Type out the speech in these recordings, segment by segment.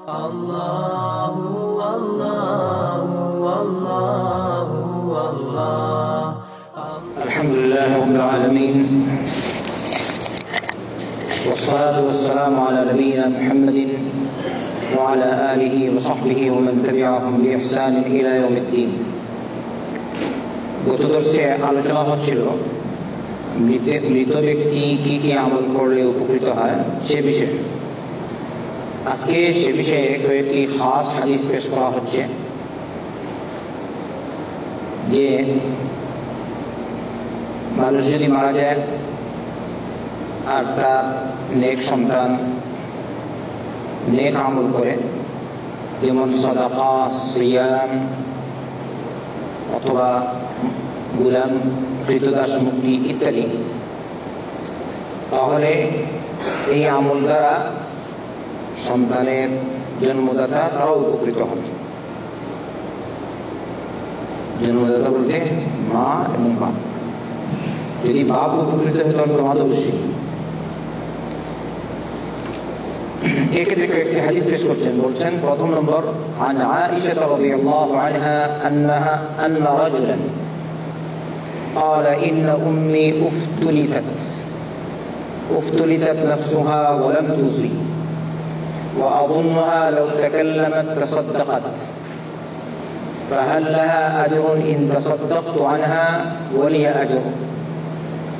الله والله والله والله. الحمد لله رب العالمين، والصلاة والسلام على نبينا محمد وعلى آله وصحبه ومن تبعهم بإحسان إلى يوم الدين। গত দর্শে আলোচনা হচ্ছিল মৃত ব্যক্তি কি কি আমল করলে উপকৃত হয় সে বিষয়ে। আজকে সে বিষয়ে কয়েকটি খাস হাদিস পেশ করা হচ্ছে যে মানুষ যদি মারা যায় আর তার নেক সন্তান নেক আমল করে, যেমন সাদাকা, সিয়াম অথবা গুলাম কৃতদাস মুক্তি ইত্যাদি, তাহলে এই আমল দ্বারা সন্তানের জন্মদাতা তারাও উপকৃত হবে। জন্মদাতা বলতে মা এবং বাপ। যদি বাপ উপকৃত হয় তাহলে তোমার অবশ্যই। এক্ষেত্রে কয়েকটি হাদিস পেশ করছেন। বলছেন প্রথম নম্বর, عن عائشة رضي الله عنها أن رجلا قال إن أمي افتلتت نفسها ولم توصي وأظنها لو تكلمت تصدقت فهل لها أجر إن تصدقت عنها ولي أجر؟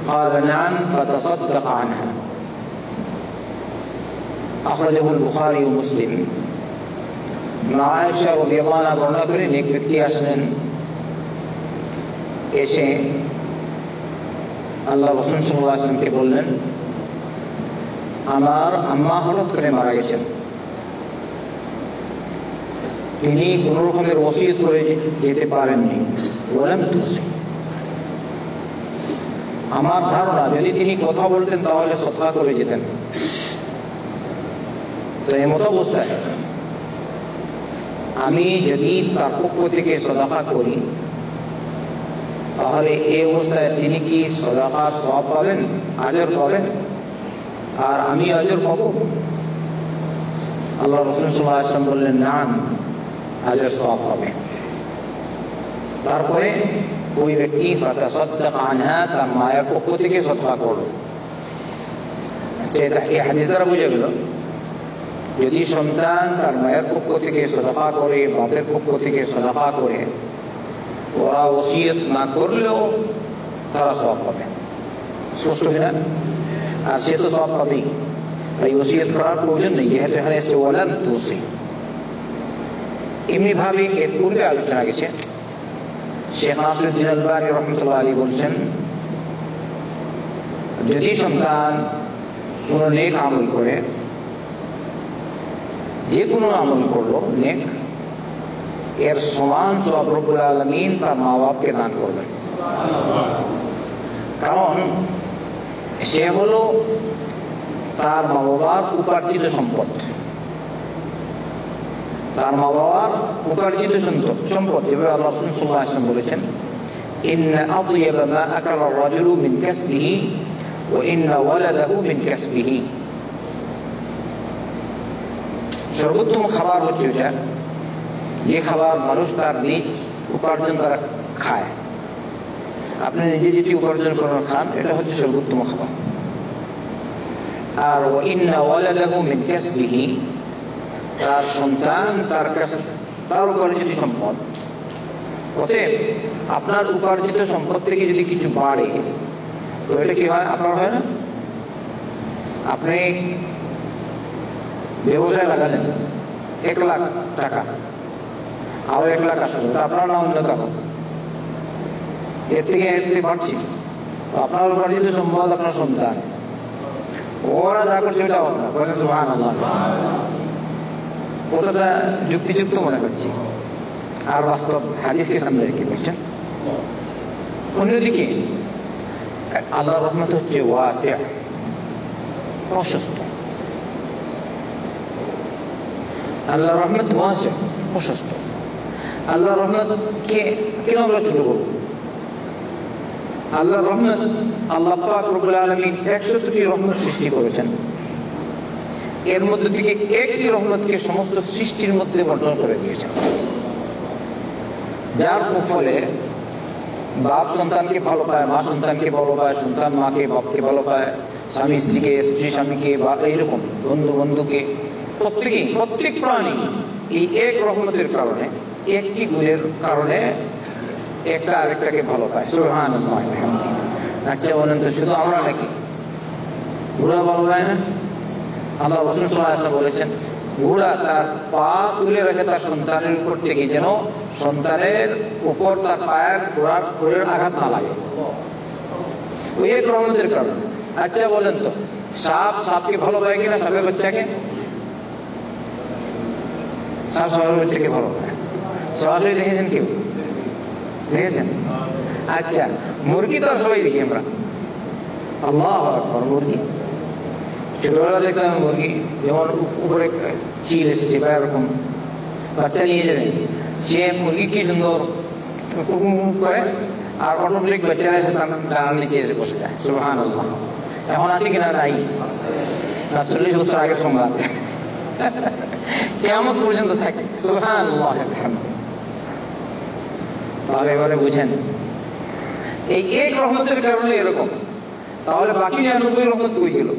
قال نعم فتصدق عنها। أخرجه البخاري ومسلم। আয়েশা রাদিয়াল্লাহু আনহা বর্ণনা করেন, এক ব্যক্তি আসলেন, এসে আল্লাহ রাসূল সাল্লাল্লাহু আলাইহি ওয়াসাল্লামকে বললেন, আমার আম্মা হঠাৎ করে মারা গেছেন, তিনি কোন রকমের ওসিয়ত করে যেতে পারেননি। বলেন আমার ধারণা যদি তিনি কথা বলতেন তাহলে সদকা করে যেতেন। তো এমত অবস্থায় আমি যদি তার পক্ষ থেকে সদকা করি তাহলে এই অবস্থায় তিনি কি সদকার সওয়াব পাবেন, আজর পাবেন, আর আমি আজর পাব? আল্লাহ রাসূল সাল্লাল্লাহু আলাইহি ওয়াসাল্লাম বললেন, না, আজর সওয়াব পাবেন। তারপরে ওই ব্যক্তি ফাতাসাদদাক আনহা, তার মায়ের পক্ষ থেকে সদকা করলো। এই হাদিস দ্বারা বোঝা গেল যদি সন্তান তার মায়ের পক্ষ থেকে সদকা করে, বাপের পক্ষ থেকে সদকা করে, ওরা ওসিয়ত না করলেও তারা সওয়াব পাবে। স্পষ্ট হয় না? আর সে তো সওয়াব পাবেই, তাই ওসিয়ত করার প্রয়োজন নেই, যেহেতু এখানে এসে ওয়ালাম তুসি। এমনি ভাবে এর পূর্বে আলোচনা গেছে। শেখ নাসিরুদ্দিন আলবানী রাহমাতুল্লাহ আলাইহি বলছেন, যদি সন্তান কোন নেক আমল করে, যে কোনো আমল করলো নেক, এর সমান সওয়াব রব্বুল আলামিন তার মা বাপকে দান করবেন। কারণ সে হলো তার মা বাবার উপার্জিত সম্পদ। তার মা বাবার উপার্জিত সম্পদ, যেভাবে আল্লাহ রাসূল সাল্লাল্লাহু আলাইহি ওয়াসাল্লাম বলেছেন, ইন্না আতইয়াবা মা আকালা রাজুলু মিন কাসবিহি ওয়া ইন্না ওয়ালাদাহু মিন কাসবিহি। সর্বোত্তম খাবার হচ্ছে এটা, যে খাবার মানুষ তার নিজ উপার্জন দ্বারা খায়। আপনি নিজে যেটি উপার্জন করেন খান, এটা হচ্ছে সর্বোত্তম খাবার। আর ওয়া ইন্না ওয়ালাদাহু মিন কাসবিহি, তার সন্তান তার কাছে তার উপার্জিত সম্পদ। অতএব আপনার উপার্জিত সম্পদ থেকে যদি কিছু বাড়ে তো এটা কি হয়? আপনার হয় না? আপনি ব্যবসায় লাগালেন 1 লাখ টাকা, আরো 1 লাখ আসলো, আপনার না অন্য কারো, এর থেকে বাড়ছি। তো আপনার উপার্জিত সম্পদ আপনার সন্তান, ওরা যা করছে ওটা আপনার। বলেন সুবহানাল্লাহ। কথাটা যুক্তিযুক্ত মনে করছি, আর বাস্তব হাদিসকে সামনে রেখে বলছেন। অন্যদিকে আল্লাহর রহমত হচ্ছে ওয়াসিআ, প্রশস্ত। আল্লাহর রহমত ওয়াসিআ, প্রশস্ত। আল্লাহর রহমতকে কেন আমরা ছোট করব? আল্লাহর রহমত, আল্লাহ পাক রব্বুল আলামিন 100টি রহমত সৃষ্টি করেছেন। এর মধ্যে থেকে একটি রহমতকে সমস্ত সৃষ্টির মধ্যে বন্টন করে দিয়েছেন, যার ফলে বাপ সন্তানকে ভালো পায়, মা সন্তানকে ভালো পায়, সন্তান মাকে বাপকে ভালো পায়, স্বামী স্ত্রীকে, স্ত্রী স্বামীকে, বা এইরকম বন্ধু বন্ধুকে, প্রত্যেক প্রাণী এই এক রহমতের কারণে, একটি গুণের কারণে একটা আরেকটাকে ভালো পায়। সুবহানাল্লাহ। আচ্ছা বলেন তো, শুধু আমরা নাকি? ঘোড়া ভালো পায় না? আল্লাহ রাসূল সাল্লাল্লাহু আলাইহি ওয়াসাল্লাম বলেছেন, ঘোড়া তার পা তুলে রাখে তার সন্তানের উপর থেকে, যেন সন্তানের উপর তার পায়ের ঘোড়ার খুরের আঘাত না লাগে, ওই এক রহমতের কারণে। আচ্ছা বলেন তো, সাপকে ভালো পায় কিনা? সাপের বাচ্চাকে? সাপ সাপের বাচ্চাকে ভালো পায়। সরাসরি দেখেছেন কেউ? দেখেছেন? আচ্ছা, মুরগি তো সবাই দেখি আমরা। আল্লাহু আকবার। মুরগি ছোটবেলা দেখতাম, মুরগি যেমন উপরে চিল এসেছে বা এরকম বাচ্চা নিয়ে যাবে, সে মুরগি কি সুন্দর করে, আর অটোমেটিক বাচ্চারা এসে তার ডানার নিচে এসে বসে যায়। সুবহানাল্লাহ। এখন আছে কিনা? নাই। 40 বছর আগে সংবাদ, কিয়ামত পর্যন্ত থাকে। সুবহানাল্লাহ। তাহলে এবারে বুঝেন, এই এক রহমতের কারণে এরকম। তাহলে বাকি 99 রহমত কই গেল?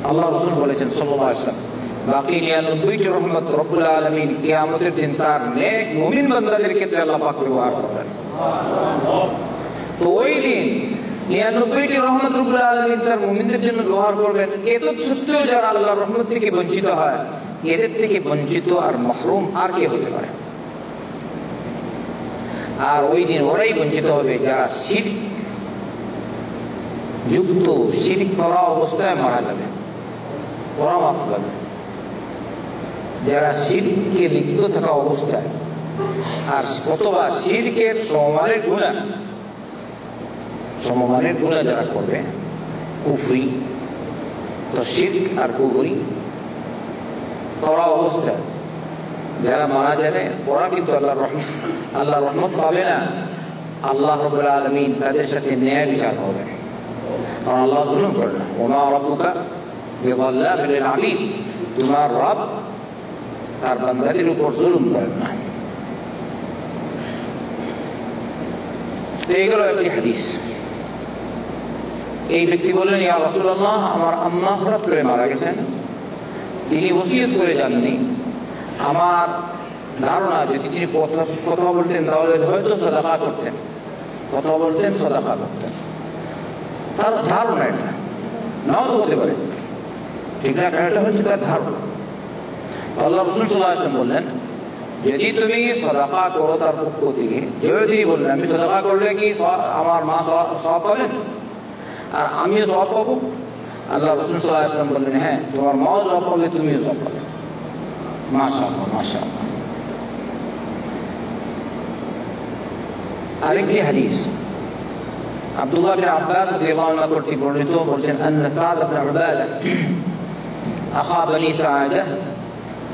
আল্লাহ রাসূল বলেছেন সাল্লাল্লাহু আলাইহি ওয়াসাল্লাম, বাকি 99টি রহমত রব্বুল আলামিন কিয়ামতের দিন তার নেক মুমিন বান্দাদের ক্ষেত্রে আল্লাহ পাক ব্যবহার করবেন। তো ওই দিন 99টি রহমত রব্বুল আলামিন তার মুমিনদের জন্য ব্যবহার করবেন। এত সত্ত্বেও যারা আল্লাহর রহমত থেকে বঞ্চিত হয়, এদের থেকে বঞ্চিত আর মাহরুম আর কে হতে পারে? আর ওই দিন ওরাই বঞ্চিত হবে যারা শিরক যুক্ত, শিরক করা অবস্থায় মারা যাবে, ওরা মাফ পাবে। যারা শিরকে লিপ্ত থাকা অবস্থায়, আর অথবা শিরকের সমমানের গুনাহ যারা করবে, কুফরি, তো শিরক আর কুফরি করা অবস্থায় যারা মারা যাবে, ওরা কিন্তু আল্লাহর রহমত পাবে না। আল্লাহ রাব্বুল আলামিন তাদের সাথে ন্যায় বিচার করবেন, কারণ আল্লাহ জুলুম করে না। ওমা রাব্বুকা বিযাল্লামিল লিল আবিদ, তোমার রব তার বান্দাদের উপর জুলুম করেন না। তো এইগুলো একটি হাদিস। এই ব্যক্তি বললেন, ইয়া রাসূলুল্লাহ, আমার আম্মা হঠাৎ করে মারা গেছেন, তিনি ওসিয়ত করে যাননি। আমার ধারণা যদি তিনি কথা বলতেন তাহলে হয়তো সাদাকা করতেন, কথা বলতেন, সাদাকা করতেন। তার ধারণা এটা, নাও তো হতে পারে, ঠিক না? এটা হচ্ছে তার ধারণা। আল্লাহ রাসূল সাল্লাল্লাহু আলাইহি ওয়াসাল্লাম বললেন, যদি তুমি সাদাকা করো তার পক্ষ থেকে, যেভাবে তিনি বললেন, আমি সাদাকা করলে কি আমার মা সওয়াব পাবেন আর আমিও সওয়াব পাবো? আল্লাহ রাসূল সাল্লাল্লাহু আলাইহি ওয়াসাল্লাম বললেন, হ্যাঁ, তোমার মাও সওয়াব পাবে, তুমিও সওয়াব পাবে। মাশাআল্লাহ, মাশাআল্লাহ। আরেকটি হাদিস আব্দুল্লাহ বিন আব্বাস রাদিয়াল্লাহু আনহু কর্তৃক বর্ণিত, বলছেন, আন্না সাদ ইবনে উবাদা আখা বনি সাআদা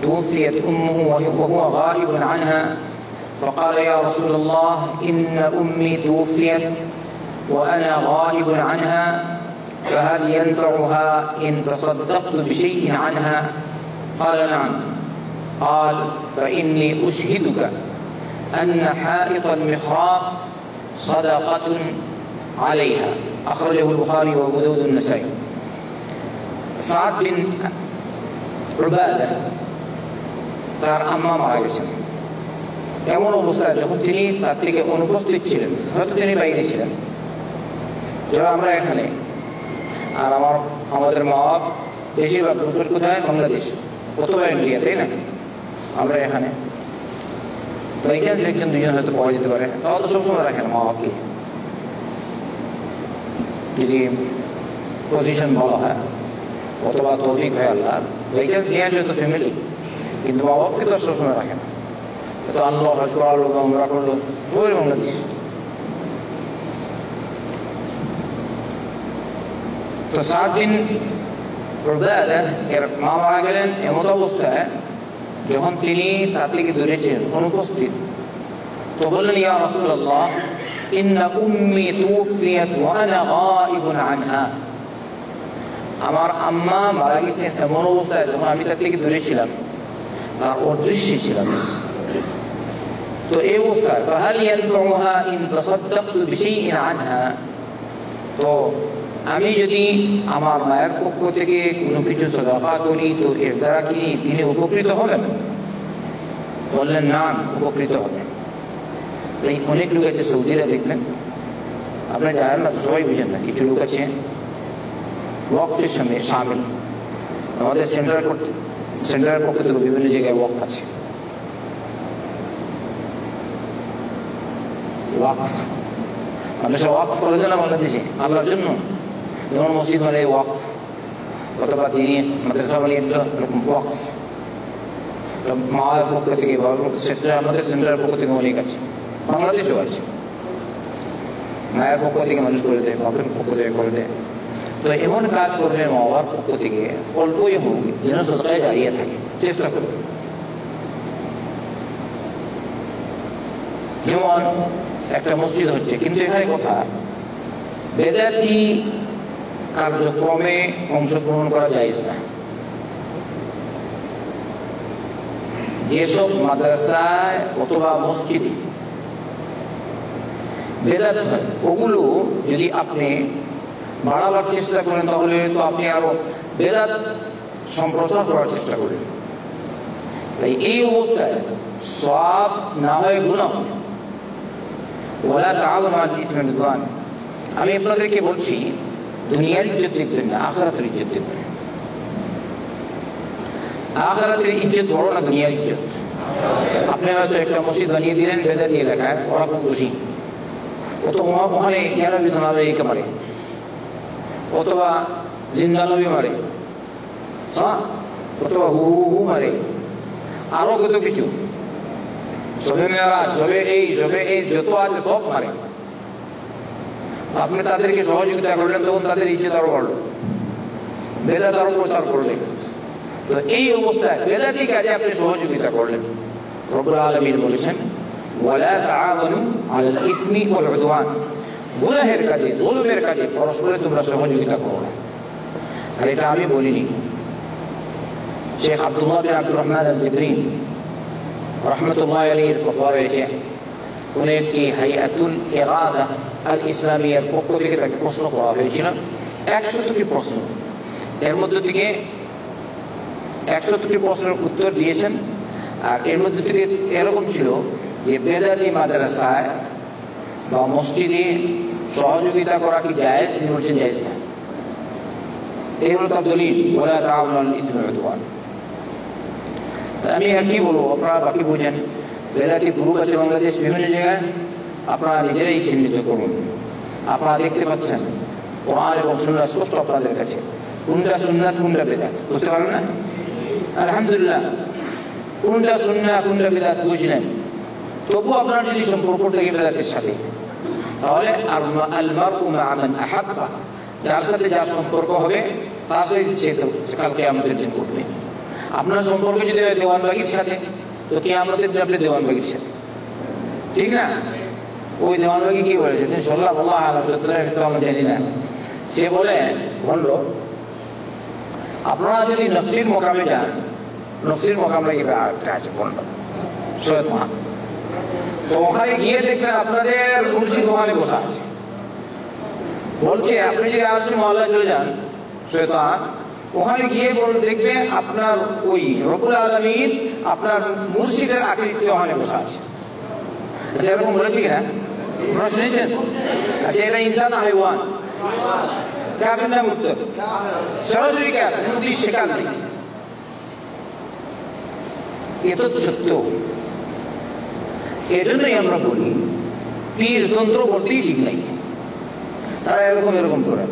توفيت أمه وهو غائب عنها، فقال يا رسول الله إن أمي توفيت وأنا غائب عنها، فهل ينفعها إن تصدقت بشيء عنها؟ قال نعم. قال فإني أشهدك أن حائط المحراب صدقة عليها، أخرجه البخاري وأبو داود والنسائي। সাদ বিন উবাদা তার আম্মা মারা গেছেন, এমন অবস্থায় যখন তিনি তার থেকে অনুপস্থিত ছিলেন, হয়তো তিনি বাইরে ছিলেন। যারা আমরা এখানে, আর আমাদের মা বাপ বেশিরভাগ লোকের কোথায়? বাংলাদেশ অথবা ইন্ডিয়া, তাই না? আমরা এখানে বাইচান্স একজন দুজন হয়তো পাওয়া যেতে পারে, তাও তো সবসময় রাখেন মা বাপকে, যদি পজিশন ভালো হয় অথবা তৌফিক হয় আল্লাহ, বাইচান্স নিয়ে আসে তো ফ্যামিলি, কিন্তু মা বাপকে তো সবসময় রাখে না। তো আল্লাহ হজ করালো, আমরা করলো, সবাই বাংলাদেশ। তো সাদ বিন উবাদা এর মা মারা গেলেন এমন অবস্থায় যখন তিনি তার থেকে দূরে ছিলেন, অনুপস্থিত। তো বললেন, ইয়া রাসূলুল্লাহ, ইন্না উম্মি তুফিয়াত ওয়া আনা গায়িবুন আনহা, আমার আম্মা মারা গেছেন এমন অবস্থায় যখন আমি তার থেকে দূরে ছিলাম, তার অদৃশ্যে ছিলাম। তো এই অবস্থায় ফাহাল ইয়ানফুহা ইন তাসাদদাকতু বিশাইইন আনহা, তো আমি যদি আমার মায়ের পক্ষ থেকে কোনো কিছু সাদাকা করি তো এর দ্বারা কি তিনি উপকৃত হবেন? বললেন না, উপকৃত হবেন। তাই অনেক লোক আছে সৌদিরা, দেখবেন আপনারা জানেন না, সবাই বুঝেন না, কিছু লোক আছে ওয়াকফের সঙ্গে শামিল। আমাদের সেন্টারের পক্ষ থেকে বিভিন্ন জায়গায় ওয়াকফ আছে। ওয়াকফ আমরা সব ওয়াকফ করে দিলাম বাংলাদেশে আল্লাহর জন্য, যেমন মসজিদ মানে ওয়াকফ, অথবা তিনি মাদ্রাসা বানিয়ে দিল এরকম ওয়াকফ। মায়ের পক্ষ থেকে আমাদের সেন্টারের পক্ষ থেকে অনেক আছে, বাংলাদেশেও আছে। মায়ের পক্ষ থেকে মানুষ করে দেয়, বাপের পক্ষ থেকে করে দেয়। তো এমন কাজ করবে মা বাবার পক্ষ থেকে, অল্পই হোক যেন সদকায়ে জারিয়া থাকে, চেষ্টা করবে। যেমন একটা মসজিদ হচ্ছে, কিন্তু এখানে কথা বেদাতি কার্যক্রমে অংশগ্রহণ করা যায় না। যেসব মাদ্রাসায় অথবা মসজিদে বেদাত হয়, ওগুলো যদি আপনি বাড়াবার চেষ্টা করেন তাহলে তো আপনি আরো বেদাত সম্প্রচার করার চেষ্টা করেন। তাই এই অবস্থায় সওয়াব না হয় গুনাহ। ওয়ালা তাআওয়ানু আলাল ইসমি ওয়াল উদওয়ান। আমি আপনাদেরকে বলছি, দুনিয়ার ইজ্জত দেখবেন না, আখিরাতের ইজ্জত দেখবেন। আখিরাতের ইজ্জত বড় না দুনিয়ার ইজ্জত? আপনি হয়তো একটা মসজিদ বানিয়ে দিলেন বেদাতি এলাকায়, ওরা খুব খুশি, ও তো ওখানে ইয়ানবী সাল্লাল্লাহু মারে, অথবা জিন্দা নবী মারে, অথবা হু হু মারে, আরো কত কিছু, সবে মেরাজ, সবে এই যত আছে সব মারে। আপনি তাদেরকে সহযোগিতা করলেন, তখন তাদের ইজ্জত আরো বাড়লো, বেদাত আরো প্রচার করলেন। তো এই অবস্থায় বেদাতি কাজে আপনি সহযোগিতা করলেন। রব্বুল আলামিন বলেছেন ওয়ালা তাআওয়ানু আলাল ইসমি ওয়াল উদওয়ান, গুনাহের কাজে, জুলমের কাজে পরস্পরে তোমরা সহযোগিতা করো না। আর এটা আমি বলিনি, শেখ আব্দুল্লাহ বিন আব্দুর রহমান আল জিবরিন রাহমাতুল্লাহি আলাইহির ফতোয়া রয়েছে। কোন একটি হাইয়াতুল ইরাদা আল ইসলামিয়ার পক্ষ থেকে তাকে প্রশ্ন করা হয়েছিল, 100টি প্রশ্ন। এর মধ্যে থেকে 100টি প্রশ্নের উত্তর দিয়েছেন। আর এর মধ্যে থেকে এরকম ছিল যে বেদাতি মাদ্রাসায় বা মসজিদে সহযোগিতা করা কি জায়েজ? তিনি বলছেন জায়েজ না। এই হলো তার দলিল, ওয়ালা তাআওয়ানু আলাল ইসমি ওয়াল উদওয়ান। তাই আমি আর কি বলবো, আপনারা বাকি বুঝেন। বেদাতি গ্রুপ আছে বাংলাদেশ বিভিন্ন জায়গায়, আপনারা নিজেরাই চিহ্নিত করুন। আপনারা দেখতে পাচ্ছেন কোরআন এবং সুন্নাহ স্পষ্ট আপনাদের কাছে, কোনটা সুন্নাত কোনটা বেদাত বুঝতে পারবেন না? আলহামদুলিল্লাহ, কোনটা সুন্নাহ কোনটা বেদাত বুঝলেন। তবু আপনার যদি সম্পর্ক থেকে বেদাতের সাথে, তাহলে আল মারউ মা মান আহাব্বা, যার সাথে যার সম্পর্ক হবে তার সাথে সে কাল কিয়ামতের দিন করবে। আপনার সম্পর্ক যদি হয় দেওয়ানবাগির সাথে, তো কিয়ামতের দিন আপনি দেওয়ানবাগির সাথে, ঠিক না? ওই দেওয়ানবাগি কি বলেছে? সাল্লাল্লাহু আলাইহি ওয়াসাল্লাম, আমি জানি না, সে বলল আপনারা যদি নফসির মোকামে যান, নফসির মোকামে একটা আছে বলল শয়তান, তো ওখানে গিয়ে দেখবেন আপনাদের মুর্শিদ ওখানে বসা আছে। বলছে আপনি যদি আসলে মহল্লায় চলে যান, শয়তান ওখানে গিয়ে দেখবে আপনার ওই রব্বুল আলামিন আপনার মুর্শিদের আকৃতিতে ওখানে বসা আছে। আচ্ছা, এরকম বলেছি কিনা আপনারা শুনেছেন? আচ্ছা, এটা ইনসান হাইওয়ান? কাফের নাম উত্তর, সরাসরি কাফের, উদ্দেশ্যে কাফের। এটা তো সত্য। এজন্যই আমরা বলি পীর তন্ত্র বলতেই ঠিক নাই, তারা এরকম করে।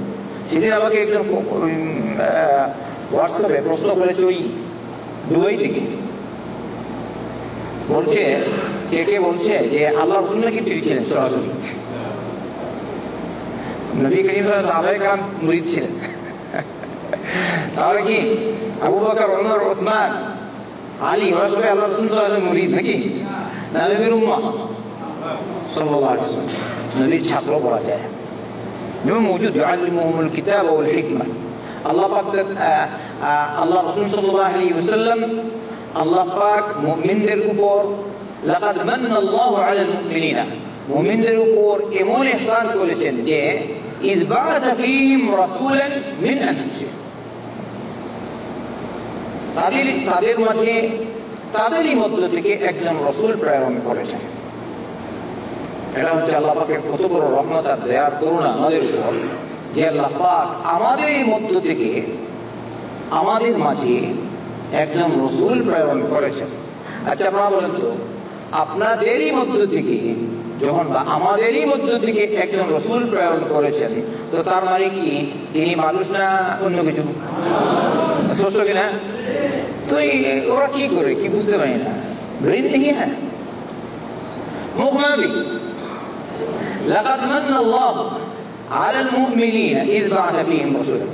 সেদিন আমাকে একজন হোয়াটসঅ্যাপে প্রশ্ন করেছে ওই দুবাই থেকে, বলছে কে বলছে যে আল্লাহ রাসূল নাকি পীর ছিলেন সরাসরি, নবী করিম সাহাবায়ে কেরাম মুরিদ ছিলেন। তাহলে কি আবু বকর, ওমর, ওসমান, আলী ওরা সবাই আল্লাহ রাসূল সাল্লাল্লাহু আলাইহি ওয়াসাল্লাম মুরিদ নাকি? না, নবীর উম্মাহ সাল্লাল্লাহু আলাইহি ওয়াসাল্লাম, নবীর ছাত্র বলা যায়। যেমন মওজুদ ইউআল্লিমুহুমুল কিতাব ওয়াল হিকমা, আল্লাহ পাক আল্লাহ রাসূল সাল্লাল্লাহু আলাইহি ওয়াসাল্লাম আল্লাহ পাক মুমিনদের উপর লাকাদ মান্নাল্লাহু আলাল মুমিনিনা, মুমিনদের উপর এমন ইহসান করেছেন যে ইয বা'আথা ফীহিম রাসূলান মিন আনফুসিহিম, তাদের মাঝে তাদেরই মধ্য থেকে একজন রাসূল প্রেরণ করেছেন। এটা হচ্ছে আল্লাহ পাকের কত বড় রহমত আর দয়ার করুণা আমাদের উপর, যে আল্লাহ পাক আমাদের মধ্য থেকে আমাদের মাঝে একজন রাসূল প্রেরণ করেছেন। আচ্ছা আপনারা বলেন তো, আপনাদেরই মধ্য থেকে যখন আমাদেরই মধ্য থেকে একজন রাসূল প্রেরণ করেছেন, তো তার মানে কি তিনি মানুষ না অন্য কিছু? স্পষ্ট কিনা? তো ওরা কি করে, কি বুঝতে পারি না, ব্রেন নেই। হ্যাঁ, মুখমাবি লাকাদ মান্নাল্লাহু আলাল মুমিনিনা ইয বা'আথা ফীহিম রাসূলান।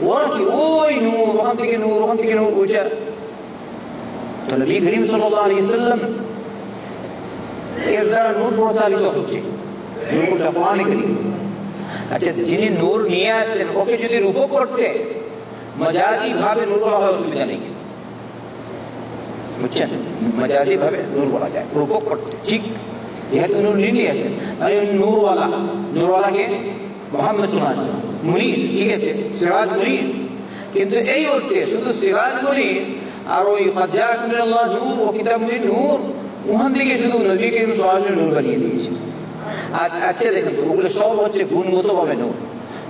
ওরা কি ওই নূর, ওখান থেকে নূর, ওখান থেকে নূর, ওইটা তো নবী করিম সাল্লাল্লাহু আলাইহি ওয়াসাল্লাম এর দ্বারা নূর প্রচারিত হচ্ছে, নূরটা কোরআনে কারীম। আচ্ছা, যিনি নূর নিয়ে আসছেন ওকে যদি রূপক করতে মজাজি ভাবে নূর বলা হয়, অসুবিধা নেই, বুঝছেন? মজাজি ভাবে নূর বলা যায়, রূপক করতে ঠিক, যেহেতু নূর নিয়ে আসছেন নূরওয়ালা, নূরওয়ালাকে মুহাম্মদ সাল্লাল্লাহু আলাইহি ওয়াসাল্লাম মুনির, ঠিক আছে, সিরাজ মুনির, কিন্তু এই অর্থে শুধু সিরাজ মুনির আর ওই ক্বাদ জাআকুম মিনাল্লাহি নূর ওয়া কিতাবুন নূর, ওখান থেকে শুধু নবী করিম সাল্লাল্লাহু আলাইহি ওয়াসাল্লাম নূর বানিয়ে দিয়েছে। আচ্ছা দেখেন তো, ওগুলো সব হচ্ছে গুণগতভাবে নূর,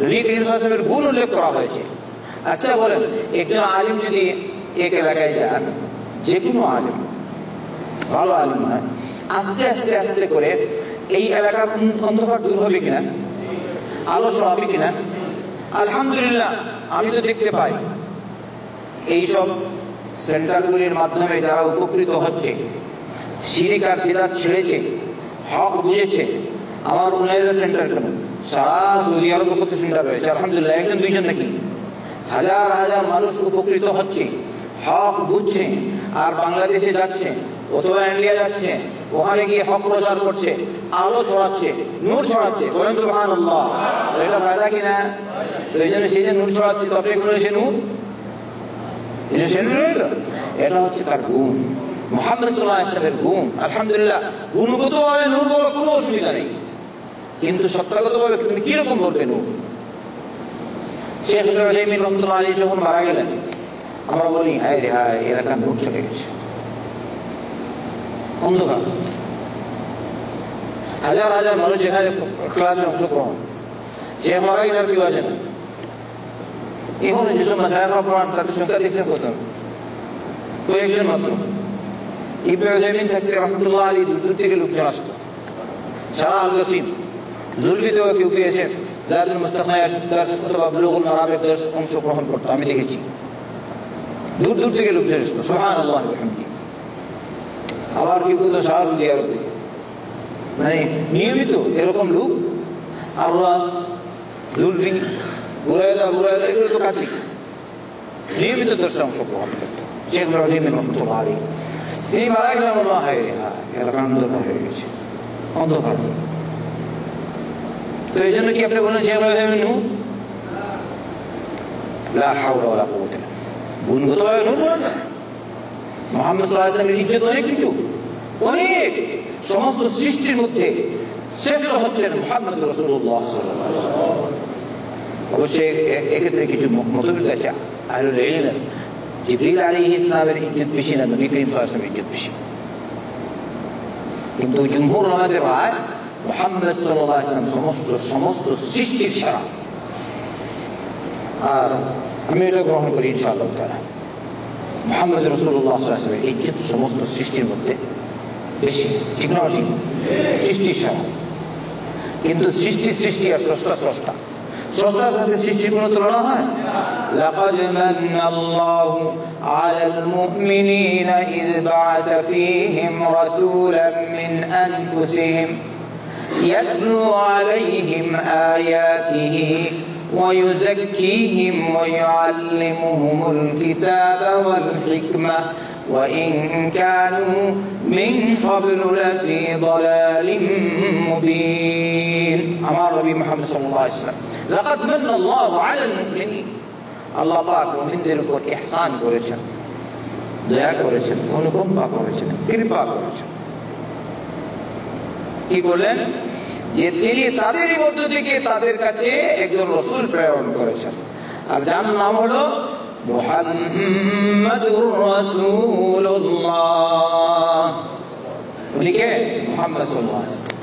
নবী করিম সাল্লাল্লাহু আলাইহি ওয়াসাল্লামের গুণ উল্লেখ করা হয়েছে। আচ্ছা বলেন, একজন আলিম যদি এক এলাকায় যান, যে কোনো আলিম, ভালো আলিম হয়, আস্তে আস্তে আস্তে করে এই এলাকার অন্ধকার দূর হবে কিনা, আলো ছড়াবে কিনা? আলহামদুলিল্লাহ, আমি তো দেখতে পাই এইসব সেন্টারগুলির মাধ্যমে যারা উপকৃত হচ্ছে, শিরক আর বিদআত ছেড়েছে, হক বুঝেছে। আমার উনাইদা সেন্টার কেন, সারা সৌদি আরবের কত সেন্টার রয়েছে, আলহামদুলিল্লাহ, একজন দুইজন নাকি, হাজার হাজার মানুষ উপকৃত হচ্ছে, হক বুঝছে, আর বাংলাদেশে যাচ্ছে অথবা ইন্ডিয়া যাচ্ছে, ওখানে গিয়ে হক প্রচার করছে, আলো ছড়াচ্ছে, নূর ছড়াচ্ছে। বলেন সুবহানাল্লাহ, এটা ফায়দা কিনা? তো এই জন্য সে যে নূর ছড়াচ্ছে, তবে কোনো সে নূর, এটা হচ্ছে তার গুণ, মুহাম্মদ সাল্লাল্লাহু আলাইহি ওয়াসাল্লামের গুণ। আলহামদুলিল্লাহ, গুণগতভাবে নূর বলা কোনো অসুবিধা নেই, কিন্তু সত্তাগতভাবে তুমি কিরকম বলবে নূর? শেখ ইব্রাহিম রহমাতুল্লাহ আলাইহি যখন মারা গেলেন, আমরা বলি হায় রে হায়, এলাকার নূর চলে গেছে, অন্ধকার, হাজার হাজার মানুষ যেখানে ক্লাসে অংশগ্রহণ, সে মারা গেলে আর কেউ আসে না। এখন যেসব মাসায়েখরা পড়ান তাদের সংখ্যা দেখলে কত, কয়েকজন মাত্র। ইব্রাহিম থাকতে রহমতুল্লাহ আলী দূর থেকে লোকজন আসতো, সারা আল কাসিম জুলফিতেও কেউ কেউ এসে জাদুল মুস্তাকনায়ের দর্শ অথবা বুলুগুল মারামের দর্শ অংশগ্রহণ করতো, আমি দেখেছি, দূর দূর থেকে লোকজন আসতো, সুবহানাল্লাহ ওয়া বিহামদিহি। আবার কেউ কেউ সারা জিয়ারতে, মানে নিয়মিত এরকম লোক, আরওয়াস, জুলফি, বুরায়দা, এগুলো তো কাছে, নিয়মিত দর্শে অংশগ্রহণ করতো শেখ ইব্রাহিম রহমতুল্লাহ আলাইহি। তিনি মারা গেলেন, বলা হয় এলাকা অন্ধকার হয়ে গেছে, অন্ধকার। তো এই জন্য কি আপনি বলেন শেখ ইব্রাহিম নূর? লা হাওলা ওয়ালা কুওয়াতা, গুণগতভাবে নূর বলা যায়। মুহাম্মদ সাল্লাল্লাহু আলাইহি ওয়াসাল্লামের ইজ্জত অনেক কিছু, অনেক, সমস্ত সৃষ্টির মধ্যে শ্রেষ্ঠ হচ্ছেন মুহাম্মদ রাসূলুল্লাহ সাল্লাল্লাহু আলাইহি ওয়াসাল্লাম। অবশ্যই এক্ষেত্রে কিছু মতভেদ আছে আহলুল ইলমের, জিবরিল আলাইহিস সালামের ইজ্জত বেশি না নবী করিম সাল্লাল্লাহু আলাইহি ওয়াসাল্লামের ইজ্জত বেশি, কিন্তু জমহুর উলামাদের রায় মুহাম্মদ সাল্লাল্লাহু আলাইহি ওয়াসাল্লাম সমস্ত সৃষ্টির সেরা। আর আমি এটা গ্রহণ করি ইনশাআল্লাহ তাআলা, মুহাম্মদ রাসূলুল্লাহ সাল্লাল্লাহু আলাইহি ওয়াসাল্লামের ইজ্জত সমস্ত সৃষ্টির মধ্যে বেশি, ঠিক না? ঠিক, সৃষ্টির সেরা, কিন্তু সৃষ্টি আর স্রষ্টার সাথে সৃষ্টির কোনো তুলনা হয়? লাকাদ মান্নাল্লাহু আলাল মুমিনিনা ইয বা'আথা ফীহিম রাসূলান মিন আনফুসিহিম ইয়াতলু আলাইহিম আয়াতিহি ওয়া ইউযাক্কিহিম ওয়া ইউআল্লিমুহুমুল কিতাবা ওয়াল হিকমাহ ওয়া ইন কানু মিন ক্বাবলু লাফী দালালিম মুবিন। আমার নবী মুহাম্মদ সাল্লাল্লাহু আলাইহি ওয়াসাল্লাম লাকাদ মান্নাল্লাহু আলাল মুমিনিন, আল্লাহ পাক মুমিনদের উপর ইহসান করেছেন, দয়া করেছেন, অনুকম্পা করেছেন, কৃপা করেছেন। কি করলেন? যে তিনি তাদেরই মধ্য থেকে তাদের কাছে একজন রাসূল প্রেরণ করেছেন, আর যার নাম হলো মুহাম্মাদুর রাসূলুল্লাহ। উনি কে? মুহাম্মদ সাল্লাল্লাহু আলাইহি ওয়াসাল্লাম।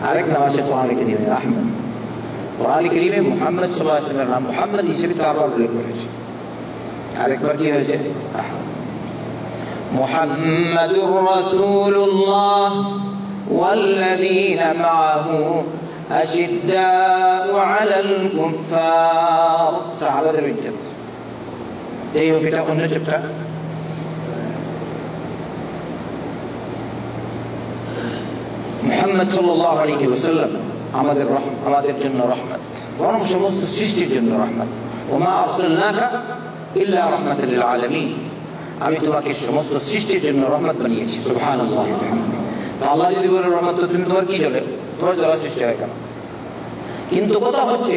আরেক নাম আছে কোরআন কারীমে আহমদ। কোরআন কারীমে মুহাম্মদ সাল্লাল্লাহু আলাইহি ওয়াসাল্লামের নাম মুহাম্মদ হিসেবে 4 বার উল্লেখ করেছে। আরেকবার কি হয়েছে? মুহাম্মাদুর রাসূলুল্লাহ ওয়াল্লাযীনা মাআহু আশিদ্দাউ আলাল কুফফার। সাহাবাদের ইজ্জত। এই এটা অন্য চ্যাপ্টার। মুহাম্মদ সাল্লাল্লাহু আলাইহি ওয়াসাল্লাম আমাদের জন্য রহমত, বরং সমস্ত সৃষ্টির জন্য রহমত। ওমা আরসালনাকা ইল্লা রাহমাতাল লিল আলামিন। আমি তোমাকে সমস্ত সৃষ্টির জন্য রহমত বানিয়েছি। সুবহানাল্লাহ। তো আল্লাহ যদি বলে রহমত, তুমি তোমার কি জ্বলে? তোমার জ্বলা সৃষ্টি হয় কেন? কিন্তু কথা হচ্ছে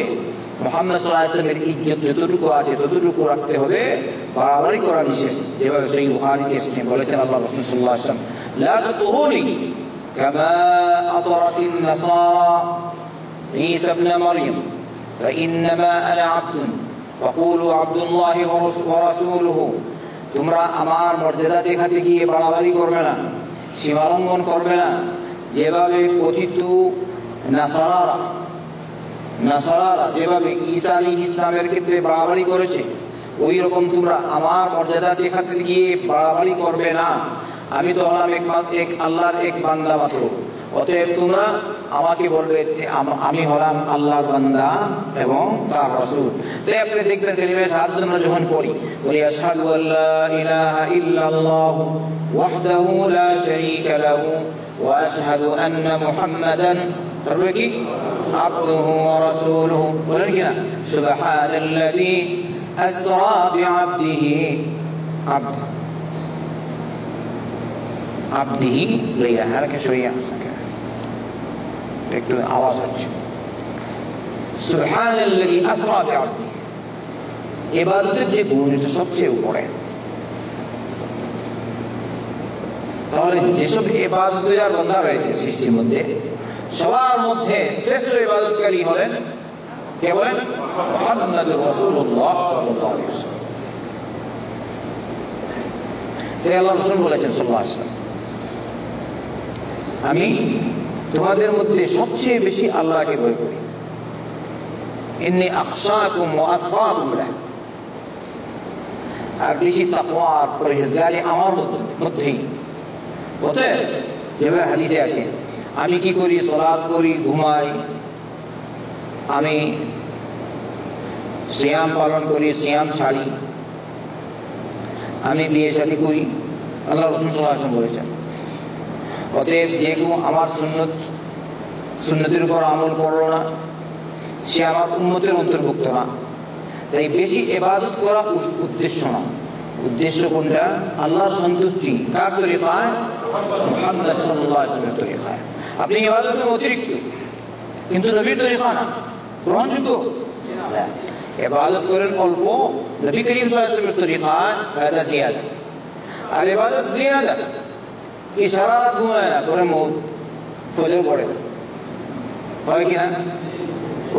মুহাম্মদ সাল্লাল্লাহু আলাইহি ওয়াসাল্লামের ইজ্জত যতটুকু আছে ততটুকু রাখতে হবে, বাড়াবাড়ি করা নিষেধ। যেভাবে সহিহ বুখারীতে এসেছে, বলেছেন আল্লাহ রাসূল সাল্লাল্লাহু আলাইহি ওয়াসাল্লাম, লা তুতুরুনি কামা আতরাতিন নাসারা ঈসা ইবনে মারইয়াম ফাইন্নামা আনা আবদুন ওয়াকুলু আবদুল্লাহি ওয়া রাসূলুহু। তোমরা আমার মর্যাদা দেখাতে গিয়ে বাড়াবাড়ি করবে না, সীমালঙ্ঘন করবে না। যেভাবে কথিত নাসারারা যেভাবে ঈসা আলাইহিস ইসলামের ক্ষেত্রে বাড়াবাড়ি করেছে, ওই রকম তোমরা আমার মর্যাদা দেখাতে গিয়ে বাড়াবাড়ি করবে না। আমি তো হলাম এক আল্লাহর এক বান্দা মাত্র। অতএব তোমরা আমাকে বলবে আমি হলাম আল্লাহর বান্দা এবং তার রাসূল। তাই আপনি দেখবেন কালিমা শাহাদাত আমরা যখন পড়ি, বলি আশহাদু আল্লা ইলাহা ইল্লাল্লাহ ওয়াহদাহু লা শারীকা লাহু ওয়া আশহাদু আন্না মুহাম্মাদান তারপরে কি আবদুহু ওয়া রাসূলুহু। বলেন কিনা? সুবহানাল্লাযী আসরা বিআবদিহি আবদিহি লাইলা। হালকা শোয়া একটু আওয়াজ হচ্ছে। সুবহানাল্লাযী আসরা বিআবদিহি, ইবাদতের যে গুণ এটা সবচেয়ে উপরে। তাহলে যেসব ইবাদতগুজার বান্দা রয়েছে সৃষ্টির মধ্যে, সবার মধ্যে শ্রেষ্ঠ ইবাদতকারী হলেন কে? বলেন মুহাম্মদুর রাসূলুল্লাহ সাল্লাল্লাহু আলাইহি ওয়াসাল্লাম। তাই আল্লাহ রাসূল বলেছেন সাল্লাল্লাহু আলাইহি ওয়াসাল্লাম, আমি তোমাদের মধ্যে সবচেয়ে বেশি আল্লাহকে ভয় করি। ইন্নী আখশাকুম ওয়া আতকাকুম লাহু। আর বেশি তাকওয়া আর পরহেজগারি আমার মধ্যেই। অতএব যেভাবে হাদিসে আছে, আমি কি করি? সালাত করি, ঘুমাই, আমি সিয়াম পালন করি, সিয়াম ছাড়ি, আমি বিয়ে শাদী করি। আল্লাহ রাসূল সাল্লাল্লাহু আলাইহি ওয়াসাল্লাম বলেছেন, অতএব যে কেউ আমার সুন্নতের উপর আমল করলো না, সে আমার উম্মতের অন্তর্ভুক্ত না। তাই বেশি ইবাদত করা উদ্দেশ্য না। উদ্দেশ্য কোনটা? আল্লাহর সন্তুষ্টি। কার তরিকায়? মুহাম্মদ সাল্লাল্লাহু আলাইহি ওয়াসাল্লামের তরিকায়। আপনি ইবাদত করেন অতিরিক্ত, কিন্তু নবীর তরিকা না, গ্রহণযোগ্য না। ইবাদত করেন অল্প, নবী করিম সাল্লাল্লাহু আলাইহি ওয়াসাল্লামের তরিকায়, হাদা জিয়াদা। আর ইবাদত জিয়াদা কি সারা রাত ঘুমায় না, পরে ফজর পড়ে, হয় কিনা?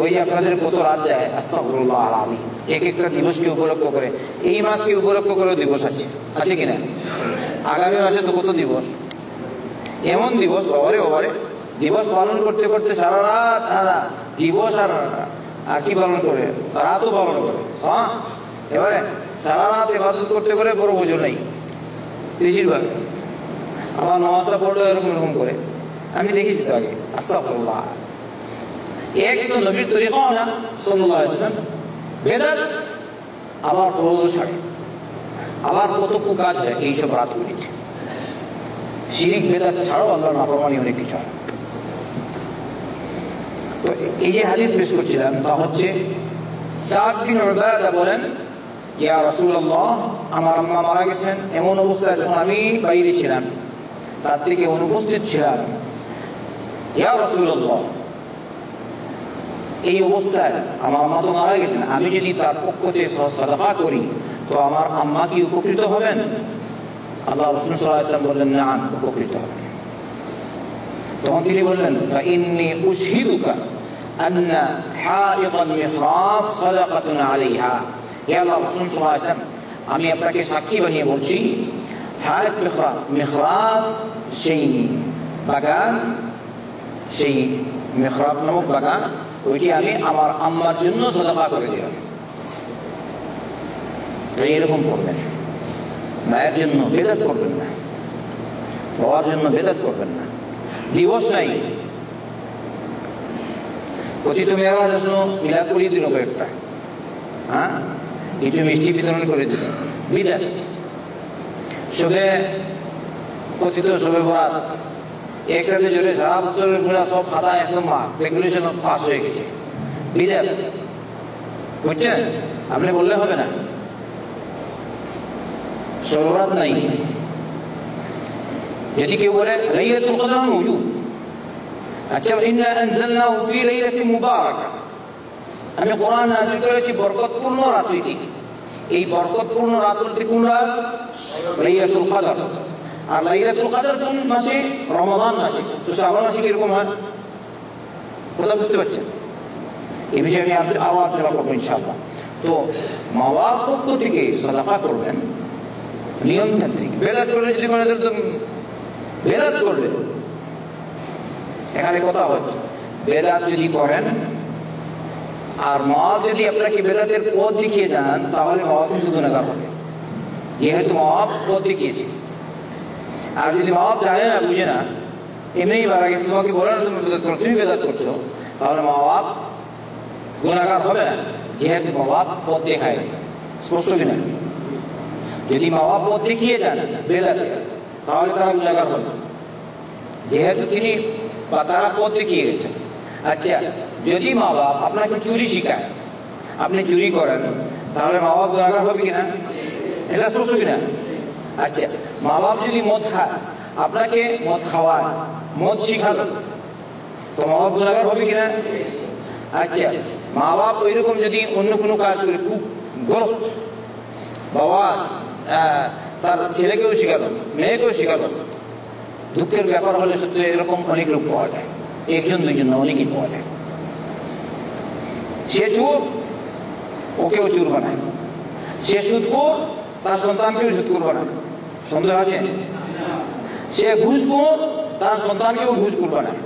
ওই যে আপনাদের কত রাত যায়, আস্তাগফিরুল্লাহ আল আযীম। এক একটা দিবসকে উপলক্ষ করে, এই মাসকে উপলক্ষ করে দিবস আছে কিনা? আগামী মাসে তো কত দিবস, এমন দিবস ওভারে দিবস পালন করতে করতে সারা রাত দিবস আর কি পালন করে, রাতও পালন করে। এবারে সারা রাত ইবাদত করতে করে বড় বোঝো নাই বেশিরভাগ। আমার নামাজটা পড়লো এরকম করে, আমি দেখেছি তো আগে। আস্তাগফিরুল্লাহ। এক তো নবীর তরিকাও না সাল্লাল্লাহু আলাইহি ওয়াসাল্লাম, বেদাত, আবার ফরজ ছাড়ে, আবার কত কাজ হয় এইসব রাতগুলিতে। শিরিক বেদাত ছাড়াও আল্লাহর নাফরমানি অনেক কিছু হয়। তো এই যে হাদিস পেশ করছিলাম, তা হচ্ছে সাদ বিন উবাদা বলেন, ইয়া রাসূলুল্লাহ, আমার আম্মা মারা গেছেন এমন অবস্থায় যখন আমি বাইরে ছিলাম, তার থেকে অনুপস্থিত ছিলাম। ইয়া রাসূলুল্লাহ, এই অবস্থায় আমার আম্মা তো মারা গেছেন, আমি যদি তার পক্ষ থেকে সাদাকা করি তো আমার আম্মা কি উপকৃত হবেন? আল্লাহ রাসূল সাল্লাল্লাহু আলাইহি ওয়াসাল্লাম বললেন, না, উপকৃত হবেন। তখন তিনি বললেন, ফাইন্নী উশহিদুকা আন্না হাইদাল মিহরাব সাদাকাতুন আলাইহা। হে আল্লাহ রাসূল সাল্লাল্লাহু আলাইহি ওয়াসাল্লাম, আমি আপনাকে সাক্ষী বানিয়ে বলছি, হায়াত মিহরাব সেই বাগান, সেই মিহরাব নামক বাগান, ওইটি আমি আমার আম্মার জন্য সাদাকা করে দিলাম। এরকম করবেন, মায়ের জন্য বেদাত করবেন না, বাবার জন্য বেদাত করবেন না। দিবস নাই, কথিত মেয়েরাজ মিলাদ করিয়ে দিল কয়েকটা, হ্যাঁ, কিছু মিষ্টি বিতরণ করে দিল, বিদাত। শোবে কথিত শোবে বরাত একসাথে জোরে সারা বছরের গুলা সব খাতা একদম রেগুলেশন পাস হয়ে গেছে, বিদাত। বুঝছেন? আপনি বললে হবে না, শরবরাত নাই। যদি কেউ বলে লাইলাতুল কদর মওজুদ, আচ্ছা, ইন্না আনজালনাহু ফি লাইলাতিন মুবারাকা, আমি কোরআন নাযিল করেছি বরকতপূর্ণ রাত্রিতে। এই বরকতপূর্ণ রাত্রিতে কোন রাত? লাইলাতুল কদর। আর লাইলাতুল কদর কোন মাসে? রমাদান মাসে। তো শাবান মাসে কিরকম হয়? কথা বুঝতে পারছেন? এই বিষয়ে আমি আবার আলোচনা করবো ইনশাআল্লাহ। তো মা বাবার পক্ষ থেকে সাদাকা করবেন নিয়মতান্ত্রিক। বেদাত করলে যদি কোনো বেদাত করলে, এখানে কথা হচ্ছে বেদাত যদি করেন আর মা যদি আপনাকে বেদাতের পথ দেখিয়ে যান, তাহলে মা কিন্তু গুনাহগার হবে, যেহেতু মা পথ দেখিয়েছে। আর যদি মা জানে না, বুঝে না, এমনি আগে তোমাকে বলে না তুমি বেদাত করো, তুমি বেদাত করছো, তাহলে মা বাপ গুনাহগার হবে না, যেহেতু মা বাপ পথ দেখায়। স্পষ্ট কিনা? যদি মা বাপ পথ দেখিয়ে যান বেদাতে, তাহলে তারা গুনাহগার হবে, যেহেতু তিনি বা তারা পথ দেখিয়ে গেছেন। আচ্ছা, যদি মা বাপ আপনাকে চুরি শিখায়, আপনি চুরি করেন, তাহলে মা বাপ গুনাহগার হবে কিনা? এটা স্পষ্ট কিনা? আচ্ছা, মা বাপ যদি মদ খায়, আপনাকে মদ খাওয়ায়, মদ শিখালো, তো মা বাপ গুনাহগার হবে কিনা? আচ্ছা, মা বাপ ওইরকম যদি অন্য কোনো কাজ করে, খুব গলত বাবা তার ছেলেকেও শিখালো, মেয়েকেও শিখালো, দুঃখের ব্যাপার হলে সত্যি এরকম অনেক লোক পাওয়া যায়, একজন দুইজন না, অনেকেই পাওয়া যায়। সে চোর, ওকেও চোর বানায়, সে সুদখোর, তার সন্তানকেও সুদখোর বানায়, সন্দেহ আছে? সে ঘুষখোর, তার সন্তানকেও ঘুষখোর বানায়।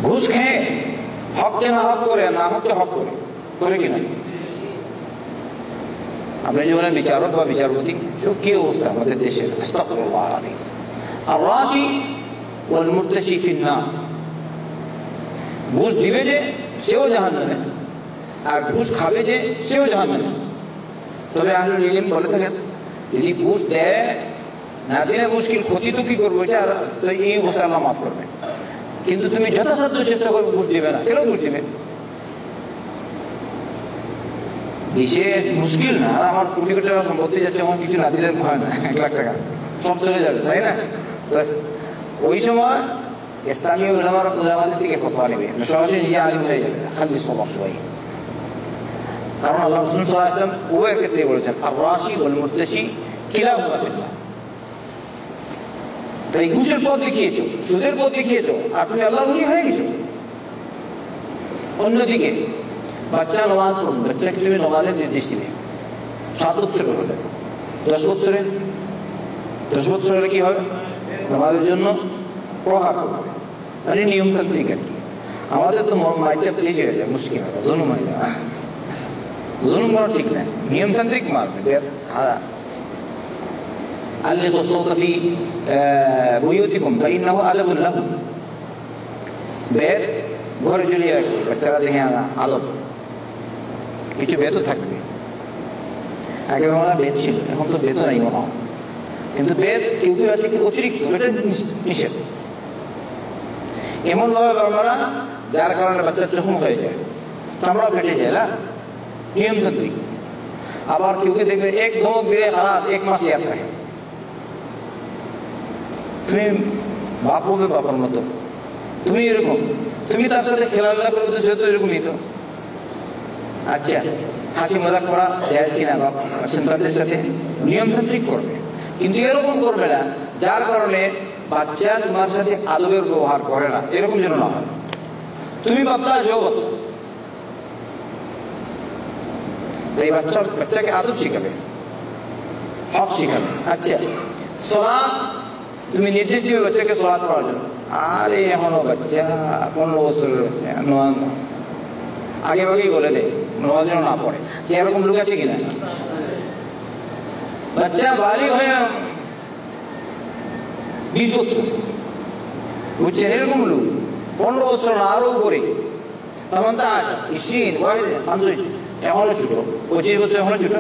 ঘুষ খেয়ে হককে না হক করে, না হককে হক করে, করে কিনা? আপনি যে বলেন বিচারক বা বিচারপতি, সব কি অবস্থা আমাদের দেশের? আস্তাগফিরুল্লাহ আলাইহি। আর রাশি ওয়াল মুরতাশি ফিন নার, ঘুষ দিবে যে সেও জাহান্নামে, আর ঘুষ খাবে যে সেও জাহান্নামে। তবে আহলুল ইলম বলে থাকেন, যদি ঘুষ দেয় না দিলে মুশকিল, ক্ষতি তো কি করবো, এটা তো এই অবস্থা আল্লাহ মাফ করবে, কিন্তু তুমি যথাসাধ্য চেষ্টা করবে ঘুষ দিবে না। কেন ঘুষ দিবে? বিশেষ মুশকিল না, আমার কোটি কোটি টাকা সম্পত্তি যাচ্ছে, আমার কিছু না দিলে হয় না, 1 লাখ টাকা সব চলে যাবে, তাই না? তো ওই সময় স্থানীয় উলামাদের থেকে ফতোয়া নেবে, সরাসরি নিজে আলিম হয়ে যাবে, খালি সবাক সবাই। কারণ আল্লাহ রাসূল সাল্লাল্লাহু আলাইহি ওয়াসাল্লাম উভয় ক্ষেত্রে বলেছেন, আর রাশি ওয়াল মুরতাশি কিলাহুমা ফিন্নার। তাই ঘুষের পথ দেখিয়েছো, সুদের পথ দেখিয়েছো, আর তুমি আল্লাহর ওলি হয়ে গেছো। অন্যদিকে বাচ্চা নামাজ পড়ুন, বাচ্চাকে তুমি নামাজের নির্দেশ দিবে 7 বছর হলে, 10 বছরে 10 বছর হলে কি হবে? নামাজের জন্য প্রহার করবে, মানে নিয়মতান্ত্রিক আর কি। আমাদের তো মাইটা প্লেজ হয়ে যায়, মুশকিল হয়, জুলুম হয়ে যায়। জুলুম করা ঠিক না, নিয়মতান্ত্রিক মারবে। হ্যাঁ, আল্লিগু الصوت في بيوتكم فإنه أدب لهم। বেদ ঘরে ঝুলিয়ে রাখবে, বাচ্চারা দেখে আদব, কিছু বেদও থাকবে। আগে আমরা বেদ ছিল, এখন তো বেদও নাই মনে হয়, কিন্তু বেদ কেউ কেউ আছে কি অতিরিক্ত, এটা নিষেধ। এমন ভাবে বাবারা, যার কারণে বাচ্চা জখম হয়ে যায়, চামড়া ফেটে যায়, না নিয়মতান্ত্রিক। আবার কেউ কেউ দেখবে এক ধমক দিয়ে খারাপ 1 মাস ইয়াদ থাকে। তুমি বাপ হবে বাবার মতো, তুমি এরকম, তুমি তার সাথে খেলাধুলা করতে সে তো এরকমই তো। আচ্ছা, হাসি মজাক করা জায়েজ কিনা বাপ সন্তানদের সাথে? নিয়মতান্ত্রিক করবে, কিন্তু এরকম করবে না যার কারণে বাচ্চা তোমার সাথে আদবের ব্যবহার করে না, এরকম যেন না হয়। তুমি বাচ্চা জগৎ, এই বাচ্চাকে আদব শিখাবে, হক শিখাবে। আচ্ছা, সালাত তুমি নির্দেশ দিবে বাচ্চাকে সালাত পড়ার জন্য। আরে এখনো বাচ্চা 15 বছরের আগে আগেই বলে দেয় নামাজ যেন না পড়ে, যে এরকম লোক আছে কিনা? বাচ্চা বাড়ি হয়ে 20 বছর, বুঝছেন, এরকম লোক 15 বছর না আরো করে, তখন তা আসা এখনো ছোট, 25 বছর এখনো ছোট।